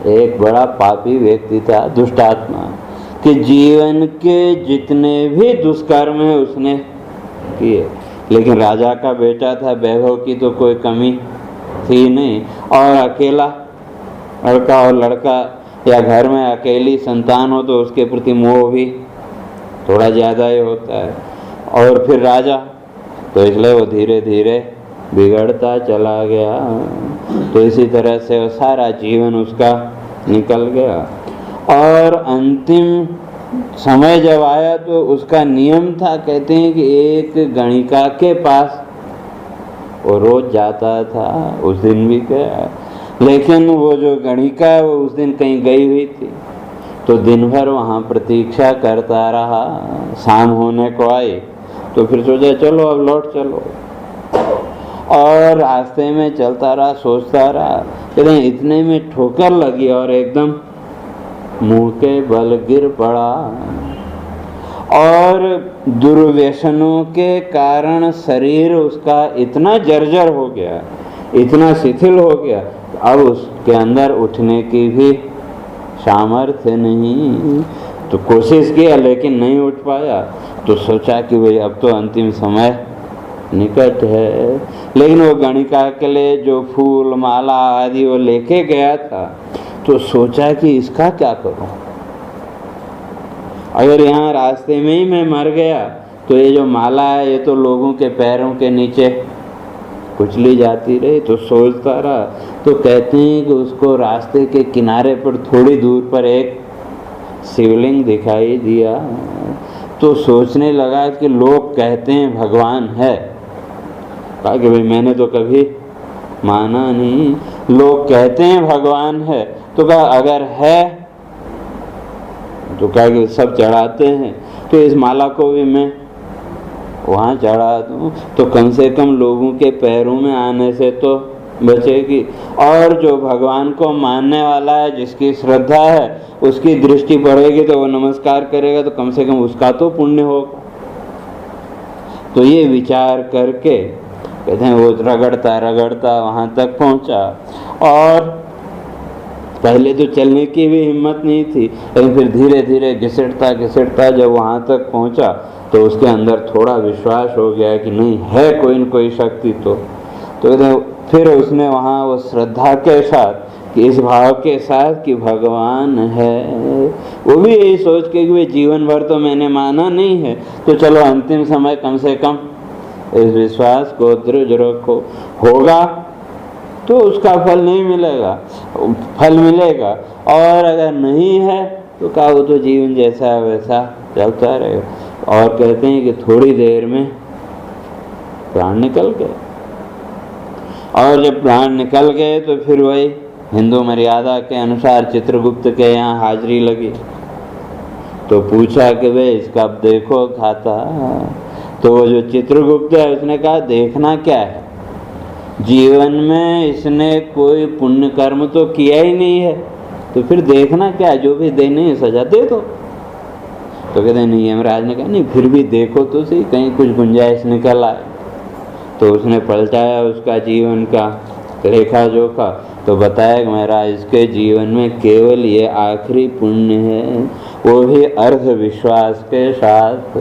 एक बड़ा पापी व्यक्ति था, दुष्टात्मा, कि जीवन के जितने भी दुष्कर्म है उसने किए। लेकिन राजा का बेटा था, वैभव की तो कोई कमी थी नहीं, और अकेला लड़का और लड़का या घर में अकेली संतान हो तो उसके प्रति मोह भी थोड़ा ज़्यादा ही होता है। और फिर राजा, तो इसलिए वो धीरे धीरे बिगड़ता चला गया। तो इसी तरह से वो सारा जीवन उसका निकल गया। और अंतिम समय जब आया तो उसका नियम था, कहते हैं कि एक गणिका के पास वो रोज जाता था, उस दिन भी गया। लेकिन वो जो गणिका है वो उस दिन कहीं गई हुई थी, तो दिन भर वहाँ प्रतीक्षा करता रहा। शाम होने को आई तो फिर सोचा चलो अब लौट चलो, और रास्ते में चलता रहा, सोचता रहा। लेकिन इतने में ठोकर लगी और एकदम मुंह के बल गिर पड़ा। और दुर्व्यसनों के कारण शरीर उसका इतना जर्जर हो गया, इतना शिथिल हो गया, अब उसके अंदर उठने की भी सामर्थ्य नहीं। तो कोशिश किया लेकिन नहीं उठ पाया। तो सोचा कि भाई अब तो अंतिम समय निकट है। लेकिन वो गणिका के लिए जो फूल माला आदि वो लेके गया था, तो सोचा कि इसका क्या करूं, अगर यहाँ रास्ते में ही मैं मर गया तो ये जो माला है ये तो लोगों के पैरों के नीचे कुचली जाती रही। तो सोचता रहा। तो कहते हैं कि उसको रास्ते के किनारे पर थोड़ी दूर पर एक शिवलिंग दिखाई दिया। तो सोचने लगा कि लोग कहते हैं भगवान है। कहा कि भाई मैंने तो कभी माना नहीं, लोग कहते हैं भगवान है। तो कहा अगर है तो कहा कि सब चढ़ाते हैं, तो इस माला को भी मैं वहाँ चढ़ा दूँ, तो कम से कम लोगों के पैरों में आने से तो बचेगी। और जो भगवान को मानने वाला है, जिसकी श्रद्धा है, उसकी दृष्टि पड़ेगी तो वो नमस्कार करेगा, तो कम से कम उसका तो पुण्य होगा। तो ये विचार करके कहते हैं वो रगड़ता रगड़ता वहाँ तक पहुँचा। और पहले तो चलने की भी हिम्मत नहीं थी, लेकिन फिर धीरे धीरे घिसटता घिसटता जब वहाँ तक पहुँचा तो उसके अंदर थोड़ा विश्वास हो गया कि नहीं है कोई न कोई शक्ति। तो फिर उसने वहाँ वो श्रद्धा के साथ, कि इस भाव के साथ कि भगवान है, वो भी यही सोच के कि वे जीवन भर तो मैंने माना नहीं है, तो चलो अंतिम समय कम से कम इस विश्वास को दृढ़ रखो, होगा तो उसका फल नहीं मिलेगा, फल मिलेगा, और अगर नहीं है तो कहा वो तो जीवन जैसा है वैसा चलता रहेगा। और कहते हैं कि थोड़ी देर में प्राण निकल गए। और जब प्राण निकल गए तो फिर वही हिंदू मर्यादा के अनुसार चित्रगुप्त के यहाँ हाजिरी लगी। तो पूछा कि वे इसका देखो खाता। तो वो जो चित्रगुप्त है उसने कहा देखना क्या है, जीवन में इसने कोई पुण्य कर्म तो किया ही नहीं है, तो फिर देखना क्या है, जो भी देने है सजा दे दो। तो कहते नहीं, यमराज ने कहा नहीं फिर भी देखो तो सही, कहीं कुछ गुंजाइश निकल आए। तो उसने पलटाया उसका जीवन का लेखा जोखा, तो बताया कि महाराज इसके जीवन में केवल ये आखिरी पुण्य है, वो भी अर्ध विश्वास के साथ,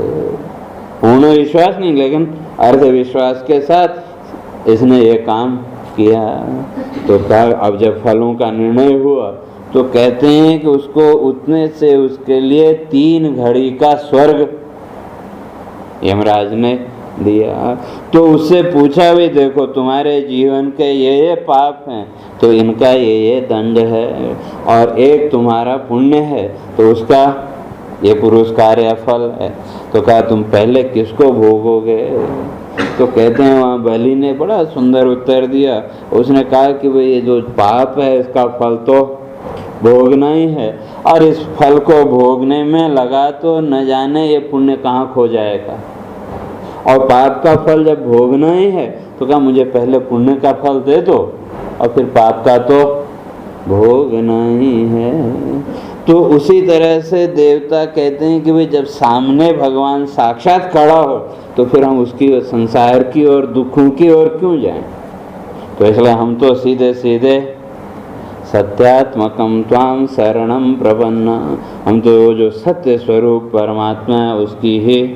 पूर्ण विश्वास नहीं लेकिन अर्ध विश्वास के साथ इसने ये काम किया। तो कहा अब जब फलों का निर्णय हुआ तो कहते हैं कि उसको उतने से उसके लिए 3 घड़ी का स्वर्ग यमराज ने दिया। तो उससे पूछा भी देखो तुम्हारे जीवन के ये पाप हैं तो इनका ये दंड है, और एक तुम्हारा पुण्य है तो उसका ये पुरस्कार या फल है। तो कहा तुम पहले किसको भोगोगे। तो कहते हैं वहाँ बलि ने बड़ा सुंदर उत्तर दिया। उसने कहा कि भाई ये जो पाप है इसका फल तो भोगना ही है, और इस फल को भोगने में लगा तो न जाने ये पुण्य कहाँ खो जाएगा, और पाप का फल जब भोगना ही है तो कहा मुझे पहले पुण्य का फल दे दो और फिर पाप का तो भोगना ही है। तो उसी तरह से देवता कहते हैं कि भाई जब सामने भगवान साक्षात खड़ा हो तो फिर हम उसकी संसार की और दुखों की ओर क्यों जाएं। तो इसलिए हम तो सीधे सीधे सत्यात्मकम त्वाम शरणम प्रपन्ना, हम तो जो सत्य स्वरूप परमात्मा है उसकी ही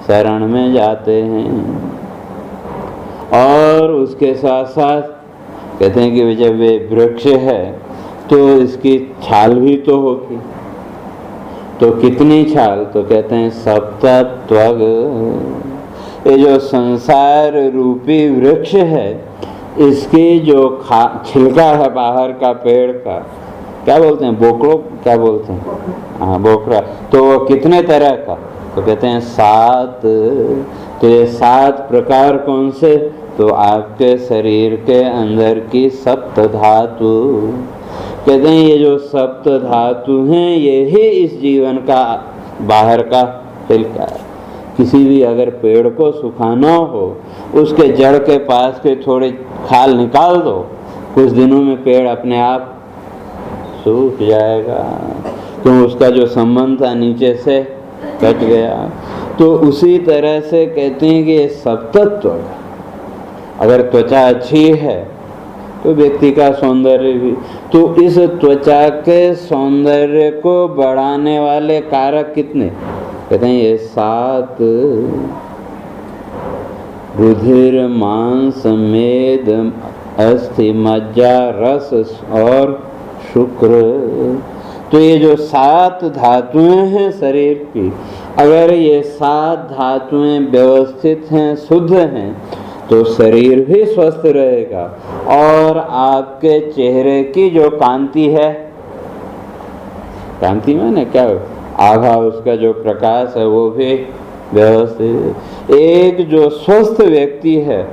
शरण में जाते हैं। और उसके साथ साथ कहते हैं कि जब वे वृक्ष है तो इसकी छाल भी तो होगी, तो कितनी छाल, तो कहते हैं सप्तत्वग। ये जो संसार रूपी वृक्ष है इसकी जो छिलका है बाहर का पेड़ का, क्या बोलते हैं, बोकड़ो क्या बोलते हैं, हाँ बोकड़ा, तो वो कितने तरह का, तो कहते हैं 7। तो ये 7 प्रकार कौन से, तो आपके शरीर के अंदर की सप्त धातु, कहते हैं ये जो सप्त धातु हैं ये ही इस जीवन का बाहर का छिलका है। किसी भी अगर पेड़ को सुखाना हो, उसके जड़ के पास के थोड़े खाल निकाल दो, कुछ दिनों में पेड़ अपने आप सूख जाएगा, क्यों उसका जो संबंध था नीचे से कट गया। तो उसी तरह से कहते हैं कि ये सप्तत्व, अगर त्वचा अच्छी है तो व्यक्ति का सौंदर्य भी, तो इस त्वचा के सौंदर्य को बढ़ाने वाले कारक कितने, कहते हैं ये 7, रुधिर, मांस, मेद, अस्थि, मज्जा, रस और शुक्र। तो ये जो 7 धातुएं हैं शरीर की, अगर ये 7 धातुएं व्यवस्थित हैं, शुद्ध हैं, तो शरीर भी स्वस्थ रहेगा और आपके चेहरे की जो कांति है, कांति माने क्या, आभा, उसका जो प्रकाश है वो भी व्यवस्थित। एक जो स्वस्थ व्यक्ति है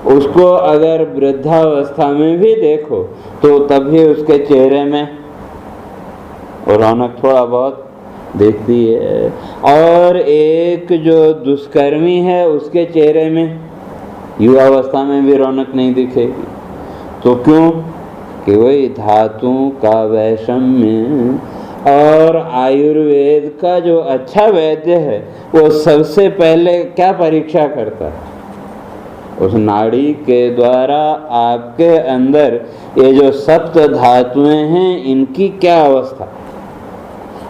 उसको अगर वृद्धावस्था में भी देखो तो तभी उसके चेहरे में रौनक थोड़ा बहुत दिखती है, और एक जो दुष्कर्मी है उसके चेहरे में युवावस्था में भी रौनक नहीं दिखेगी। तो क्यों कि वही धातुओं का वैषम्य। और आयुर्वेद का जो अच्छा वैद्य है वो सबसे पहले क्या परीक्षा करता है, उस नाड़ी के द्वारा आपके अंदर ये जो सप्त धातुएं हैं इनकी क्या अवस्था।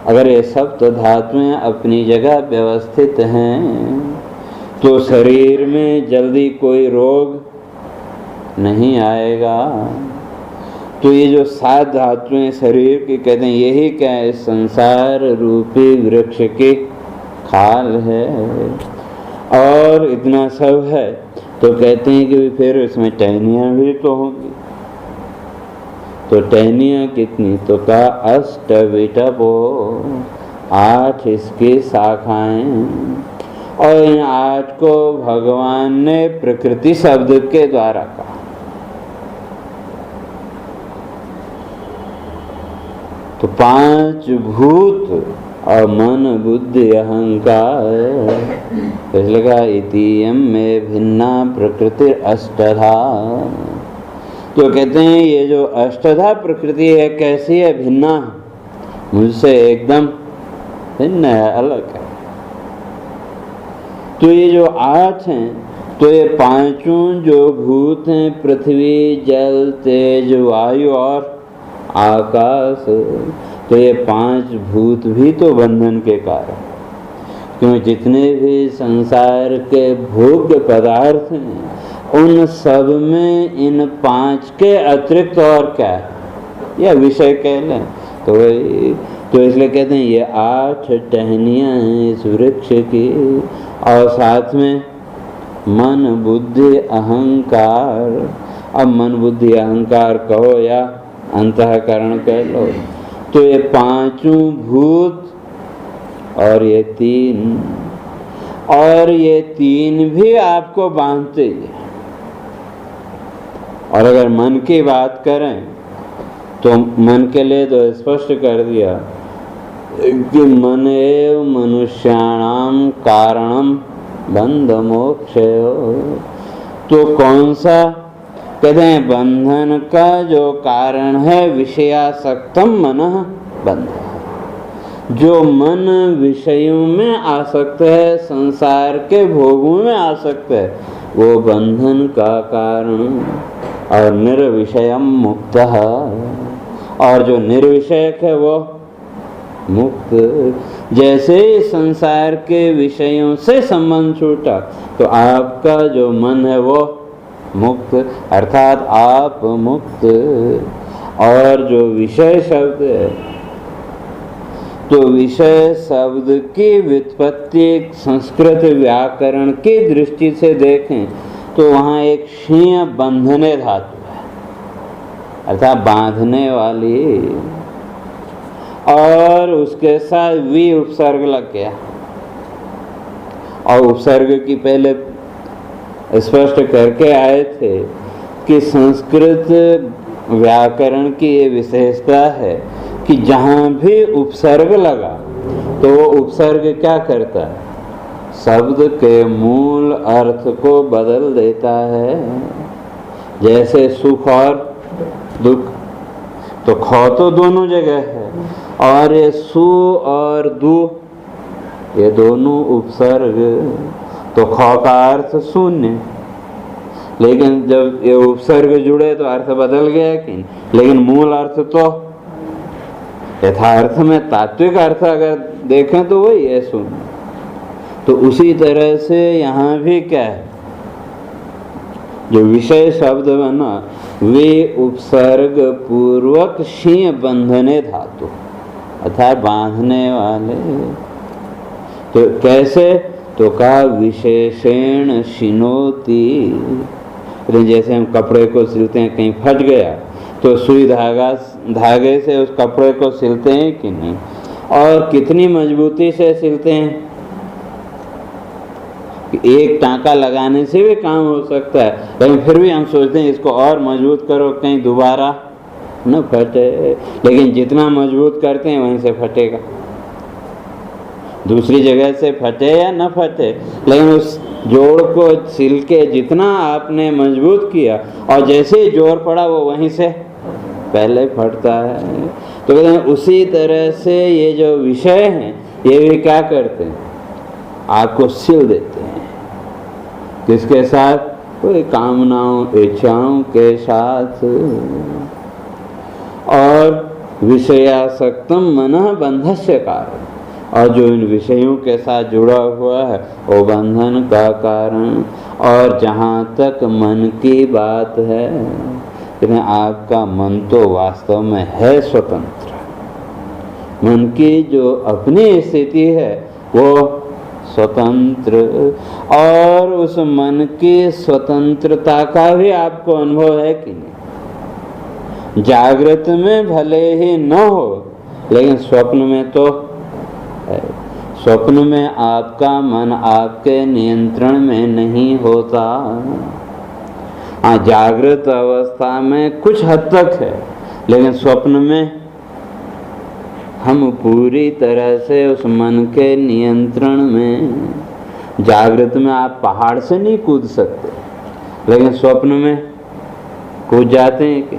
अगर ये सप्त धातुएं अपनी जगह व्यवस्थित हैं तो शरीर में जल्दी कोई रोग नहीं आएगा। तो ये जो 7 धातुएं शरीर की, कहते हैं यही क्या है, संसार रूपी वृक्ष की खाल है। और इतना सब है तो कहते हैं कि फिर इसमें टहनियाँ भी तो होंगी। तो टहनियाँ कितनी, तो कहा 8 विटपो, 8 इसकी शाखाएं। और इन 8 को भगवान ने प्रकृति शब्द के द्वारा कहा। तो 5 भूत और मन, बुद्धि, अहंकार, इसलिए कहा इतियम में भिन्ना प्रकृति अष्टधा। तो कहते हैं ये जो अष्टधा प्रकृति है कैसी है, भिन्ना है, मुझसे एकदम भिन्न है, अलग है। तो ये जो 8 हैं, तो ये 5 जो भूत हैं, पृथ्वी, जल, तेज, वायु और आकाश, तो ये 5 भूत भी तो बंधन के कारण, क्योंकि जितने भी संसार के भोग्य पदार्थ हैं उन सब में इन 5 के अतिरिक्त और क्या है, या विषय कह लें तो वही। तो इसलिए कहते हैं ये 8 टहनियाँ हैं इस वृक्ष की, और साथ में मन, बुद्धि, अहंकार। अब मन, बुद्धि, अहंकार कहो या अंतःकरण कह लो, तो ये 5 भूत और ये 3, और ये 3 भी आपको बांधते हैं। और अगर मन की बात करें तो मन के लिए तो स्पष्ट कर दिया कि मन एव मनुष्याणाम कारणम बंध मोक्ष। तो कौन सा, कहते हैं बंधन का जो कारण है विषयासक्तम मनः बंध। जो मन विषयों में आसक्त है, संसार के भोगों में आसक्त है, वो बंधन का कारण। और निर्विषयम मुक्त, और जो निर्विषयक है वो मुक्त। जैसे संसार के विषयों से संबंध छूटा तो आपका जो मन है वो मुक्त, अर्थात आप मुक्त। और जो विषय शब्द है, तो विषय शब्द की व्युत्पत्ति संस्कृत व्याकरण की दृष्टि से देखें तो वहाँ एक शीय बंधने धातु है, अर्थात बांधने वाली, और उसके साथ वी उपसर्ग लग गया। और उपसर्ग की पहले स्पष्ट करके आए थे कि संस्कृत व्याकरण की ये विशेषता है कि जहाँ भी उपसर्ग लगा तो वो उपसर्ग क्या करता है, शब्द के मूल अर्थ को बदल देता है। जैसे सुख और दुख, तो ख तो दोनों जगह है, और ये सु और दु ये दोनों उपसर्ग, तो ख का अर्थ शून्य। लेकिन जब ये उपसर्ग जुड़े तो अर्थ बदल गया कि नहीं, लेकिन मूल अर्थ तो यथार्थ में तात्विक अर्थ अगर देखें तो वही है शून्य। तो उसी तरह से यहाँ भी क्या है, जो विषय शब्द बना वे उपसर्ग पूर्वक शीं बंधने धातु, अर्थात बांधने वाले। तो कैसे, तो का विशेषण शिनोति, जैसे हम कपड़े को सिलते हैं, कहीं फट गया तो सुई धागे से उस कपड़े को सिलते हैं कि नहीं, और कितनी मजबूती से सिलते हैं। एक टांका लगाने से भी काम हो सकता है, लेकिन फिर भी हम सोचते हैं इसको और मजबूत करो कहीं दोबारा न फटे, लेकिन जितना मजबूत करते हैं वहीं से फटेगा, दूसरी जगह से फटे या न फटे, लेकिन उस जोड़ को सिल के जितना आपने मजबूत किया और जैसे ही जोर पड़ा वो वहीं से पहले फटता है। तो कहते हैं उसी तरह से ये जो विषय हैं ये भी क्या करते हैं, आपको सिल देते हैं। किसके साथ, कोई कामनाओं इच्छाओं के साथ। और विषयासक्तम मनः बंधस्य कारण, और जो इन विषयों के साथ जुड़ा हुआ है वो बंधन का कारण। और जहाँ तक मन की बात है, आपका मन तो वास्तव में है स्वतंत्र। मन की जो अपनी स्थिति है वो स्वतंत्र, और उस मन की स्वतंत्रता का भी आपको अनुभव है कि नहीं। जागृत में भले ही न हो, लेकिन स्वप्न में तो है। स्वप्न में आपका मन आपके नियंत्रण में नहीं होता। हाँ, जागृत अवस्था में कुछ हद तक है, लेकिन स्वप्न में हम पूरी तरह से उस मन के नियंत्रण में। जागृत में आप पहाड़ से नहीं कूद सकते, लेकिन स्वप्न में कूद जाते हैं कि।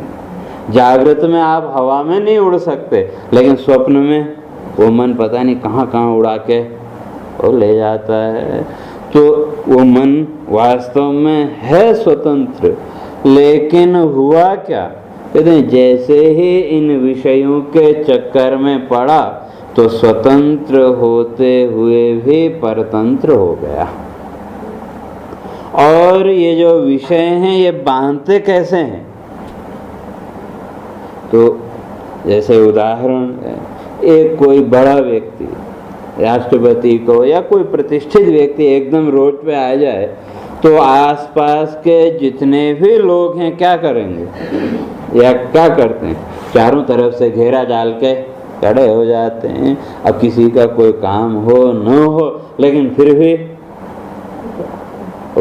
जागृत में आप हवा में नहीं उड़ सकते, लेकिन स्वप्न में वो मन पता नहीं कहाँ कहाँ उड़ा के वो ले जाता है। तो वो मन वास्तव में है स्वतंत्र, लेकिन हुआ क्या, कहते हैं जैसे ही इन विषयों के चक्कर में पड़ा तो स्वतंत्र होते हुए भी परतंत्र हो गया। और ये जो विषय हैं ये बांधते कैसे हैं, तो जैसे उदाहरण, एक कोई बड़ा व्यक्ति, राष्ट्रपति को या कोई प्रतिष्ठित व्यक्ति एकदम रोड पे आ जाए तो आसपास के जितने भी लोग हैं क्या करेंगे या क्या करते हैं, चारों तरफ से घेरा डाल के खड़े हो जाते हैं। अब किसी का कोई काम हो न हो, लेकिन फिर भी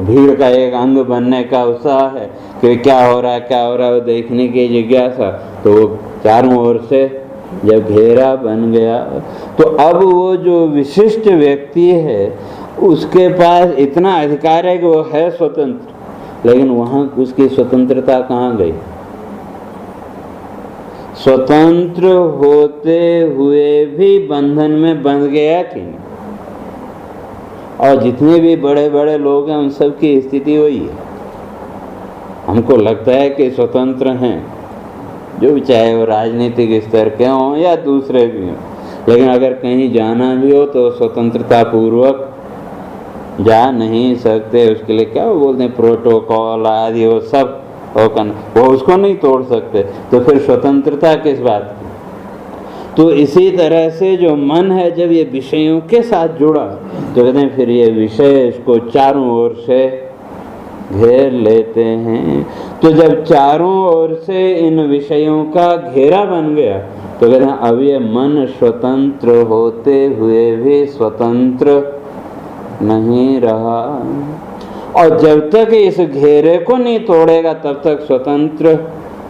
भीड़ का एक अंग बनने का उत्साह है कि क्या हो रहा है वो देखने की जिज्ञासा। तो वो चारों ओर से जब घेरा बन गया तो अब वो जो विशिष्ट व्यक्ति है उसके पास इतना अधिकार है कि वो है स्वतंत्र, लेकिन वहाँ उसकी स्वतंत्रता कहाँ गई। स्वतंत्र होते हुए भी बंधन में बंध गया कि नहीं। और जितने भी बड़े बड़े लोग हैं उन सब की स्थिति वही है। हमको लगता है कि स्वतंत्र हैं, जो भी, चाहे वो राजनीतिक स्तर के हों या दूसरे भी हों, लेकिन अगर कहीं जाना भी हो तो स्वतंत्रता पूर्वक जा नहीं सकते। उसके लिए क्या वो बोलते हैं, प्रोटोकॉल आदि, वो सब वो उसको नहीं तोड़ सकते। तो फिर स्वतंत्रता किस बात की। तो इसी तरह से जो मन है जब ये विषयों के साथ जुड़ा तो कहते हैं फिर ये विषय इसको चारों ओर से घेर लेते हैं। तो जब चारों ओर से इन विषयों का घेरा बन गया तो कहते हैं अब ये मन स्वतंत्र होते हुए भी स्वतंत्र नहीं रहा। और जब तक इस घेरे को नहीं तोड़ेगा तब तक स्वतंत्र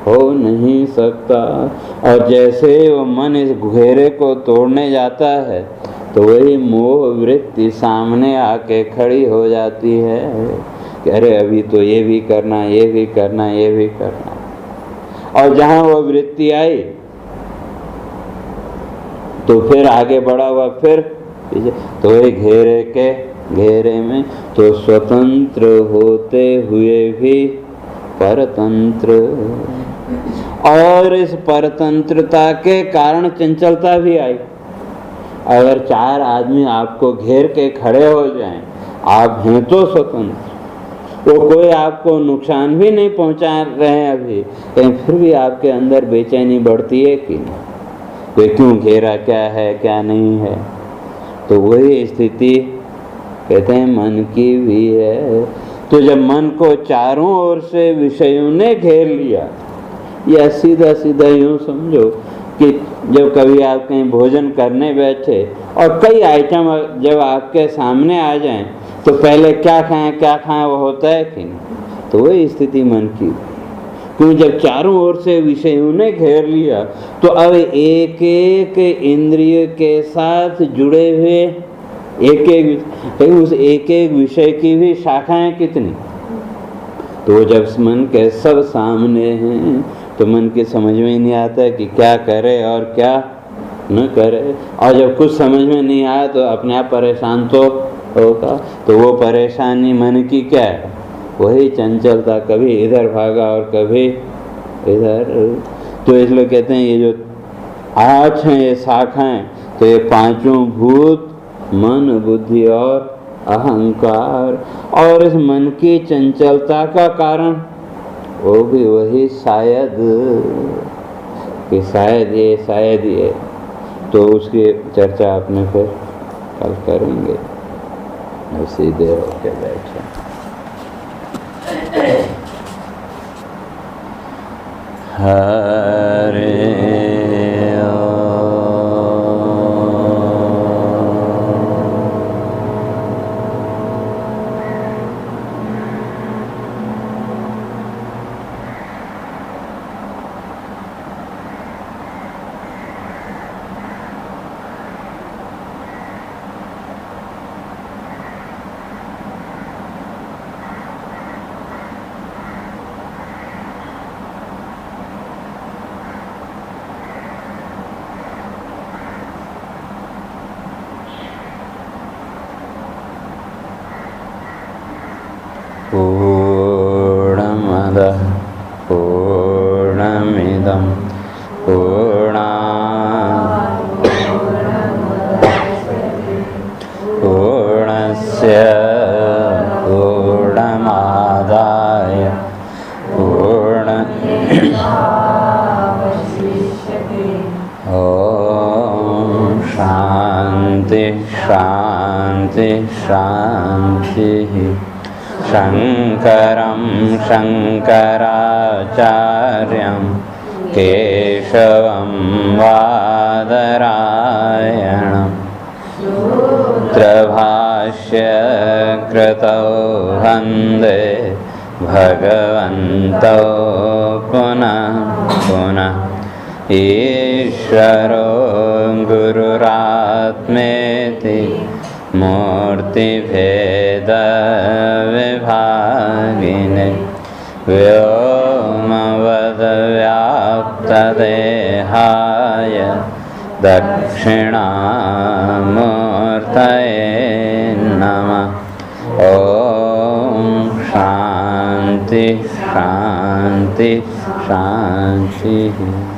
हो नहीं सकता। और जैसे वो मन इस घेरे को तोड़ने जाता है तो वही मोह वृत्ति सामने आके खड़ी हो जाती है कि अरे अभी तो ये भी करना, ये भी करना, ये भी करना। और जहाँ वो वृत्ति आई तो फिर आगे बढ़ा हुआ, फिर तो वही घेरे में तो स्वतंत्र होते हुए भी परतंत्र। और इस परतंत्रता के कारण चंचलता भी आई। अगर 4 आदमी आपको घेर के खड़े हो जाएं, आप हैं तो स्वतंत्र, वो कोई आपको नुकसान भी नहीं पहुंचा रहे हैं अभी, लेकिन फिर भी आपके अंदर बेचैनी बढ़ती है कि नहीं, कोई क्यों घेरा, क्या है क्या नहीं है। तो वही स्थिति कहते हैं मन की भी है। तो जब मन को चारों ओर से विषयों ने घेर लिया, या सीधा सीधा यूँ समझो कि जब कभी आप कहीं भोजन करने बैठे और कई आइटम जब आपके सामने आ जाएं तो पहले क्या खाएं वो होता है कि नहीं। तो वही स्थिति मन की, क्योंकि जब चारों ओर से विषयों ने घेर लिया तो अब एक एक इंद्रिय के साथ जुड़े हुए उस एक एक विषय की भी शाखाएं कितनी। तो जब मन के सब सामने हैं तो मन के समझ में ही नहीं आता कि क्या करे और क्या न करे। और जब कुछ समझ में नहीं आया तो अपने आप परेशान तो होगा। तो वो परेशानी मन की क्या है, वही चंचलता, कभी इधर भागा और कभी इधर। तो इसलिए कहते हैं ये जो 8 हैं ये शाखाएं, तो ये 5 भूत, मन, बुद्धि और अहंकार। और इस मन की चंचलता का कारण वो भी वही शायद कि शायद ये। तो उसकी चर्चा अपने फिर कल करेंगे। सीधे होके बैठे। हरे पूर्णमदः पूर्णमिदं पूर्णस्य पूर्णमादाय ॐ शान्ति शान्ति शान्तिः। शङ्करं शङ्कराचार्यं केशवं बादरायणं सूत्रभाष्यकृतौ वन्दे भगवन्तौ पुनः पुनः। ईश्वरो गुरुरात्मेति मूर्तिभेदविभागिने व्योमवद्व्याप्तदेहाय दक्षिणामूर्तये नमः। ॐ शान्ति शान्ति शान्तिः।